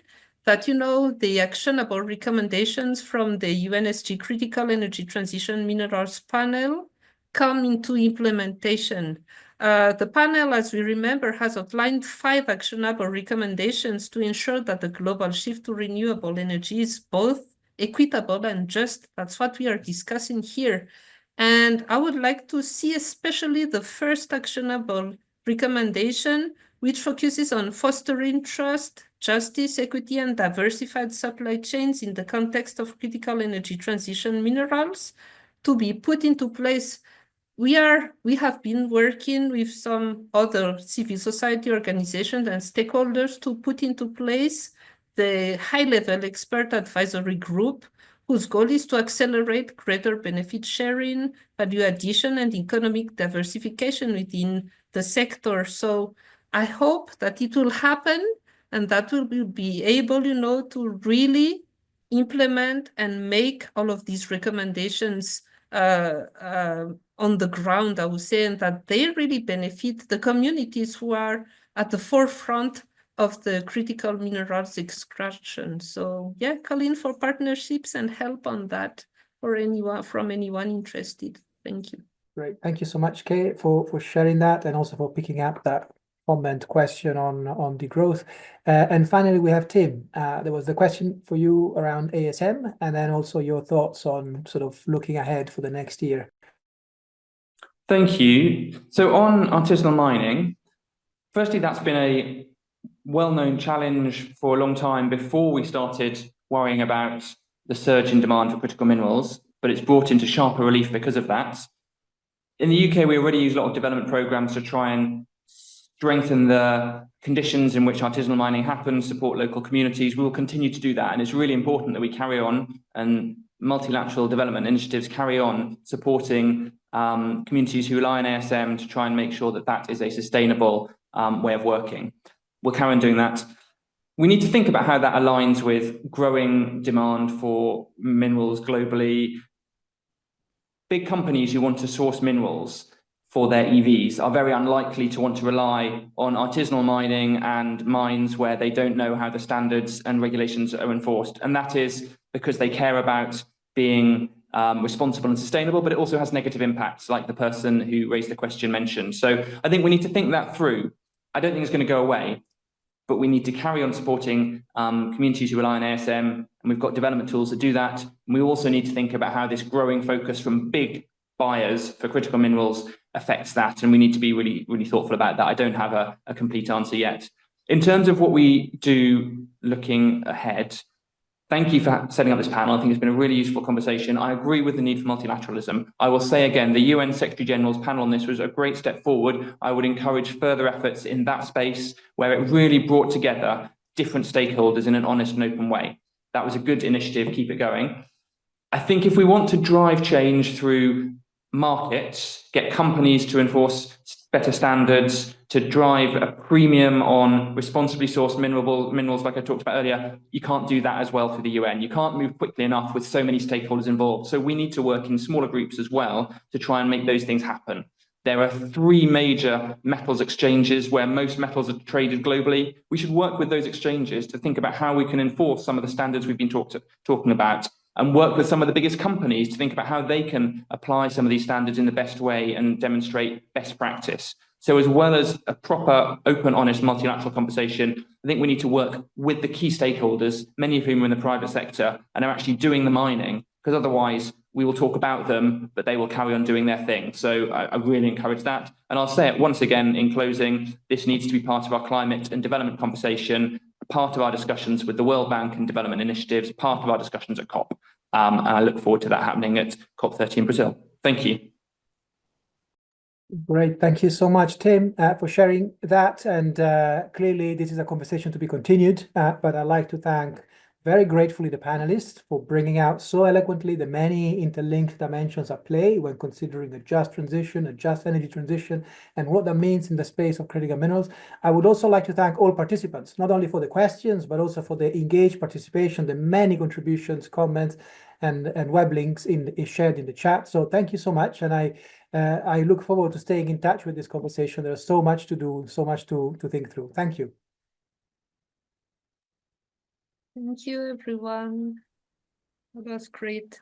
that, you know, the actionable recommendations from the UNSG Critical Energy Transition Minerals Panel come into implementation. The panel, as we remember, has outlined 5 actionable recommendations to ensure that the global shift to renewable energy is both equitable and just. That's what we are discussing here. And I would like to see especially the first actionable recommendation, which focuses on fostering trust, justice, equity, and diversified supply chains in the context of critical energy transition minerals to be put into place. We have been working with some other civil society organizations and stakeholders to put into place the high-level expert advisory group, whose goal is to accelerate greater benefit sharing, value addition, and economic diversification within the sector. So I hope that it will happen and that will be able, you know, to really implement and make all of these recommendations on the ground, I would say, and that they really benefit the communities who are at the forefront of the critical minerals extraction. So yeah, calling for partnerships and help on that for anyone, from anyone interested. Thank you. Great. Thank you so much, Kay, for sharing that and also for picking up that comment question on degrowth. And finally, we have Tim. There was the question for you around ASM and then also your thoughts on sort of looking ahead for the next year. Thank you. So on artisanal mining, firstly, that's been a well-known challenge for a long time before we started worrying about the surge in demand for critical minerals, but it's brought into sharper relief because of that. In the UK, we already use a lot of development programs to try and strengthen the conditions in which artisanal mining happens, support local communities. We will continue to do that, and it's really important that we carry on and multilateral development initiatives carry on supporting communities who rely on ASM to try and make sure that that is a sustainable way of working. We'll carry on doing that. We need to think about how that aligns with growing demand for minerals globally. Big companies who want to source minerals for their EVs are very unlikely to want to rely on artisanal mining and mines where they don't know how the standards and regulations are enforced. And that is because they care about being responsible and sustainable, but it also has negative impacts, like the person who raised the question mentioned. So I think we need to think that through. I don't think it's going to go away, but we need to carry on supporting communities who rely on ASM, and we've got development tools to do that. And we also need to think about how this growing focus from big buyers for critical minerals affects that, and we need to be really, really thoughtful about that. I don't have a complete answer yet. In terms of what we do looking ahead, Thank you for setting up this panel. I think it's been a really useful conversation. I agree with the need for multilateralism. I will say again, the UN Secretary General's panel on this was a great step forward. I would encourage further efforts in that space where it really brought together different stakeholders in an honest and open way. That was a good initiative. Keep it going. I think if we want to drive change through markets, get companies to enforce better standards, to drive a premium on responsibly sourced minerals like I talked about earlier, you can't do that as well through the UN. You can't move quickly enough with so many stakeholders involved. So we need to work in smaller groups as well to try and make those things happen. There are 3 major metals exchanges where most metals are traded globally. We should work with those exchanges to think about how we can enforce some of the standards we've been talking about, and work with some of the biggest companies to think about how they can apply some of these standards in the best way and demonstrate best practice. So as well as a proper, open, honest, multilateral conversation, I think we need to work with the key stakeholders, many of whom are in the private sector and are actually doing the mining, because otherwise we will talk about them, but they will carry on doing their thing. So I really encourage that. And I'll say it once again in closing, this needs to be part of our climate and development conversation, part of our discussions with the World Bank and development initiatives, part of our discussions at COP. And I look forward to that happening at COP30 in Brazil. Thank you. Great. Thank you so much, Tim, for sharing that. And clearly, this is a conversation to be continued. But I'd like to thank very gratefully the panelists for bringing out so eloquently the many interlinked dimensions at play when considering a just transition, a just energy transition, and what that means in the space of critical minerals. I would also like to thank all participants, not only for the questions, but also for the engaged participation, the many contributions, comments, and web links shared in the chat. So thank you so much. And I look forward to staying in touch with this conversation. There's so much to do, so much to think through. Thank you. Thank you, everyone. That was great.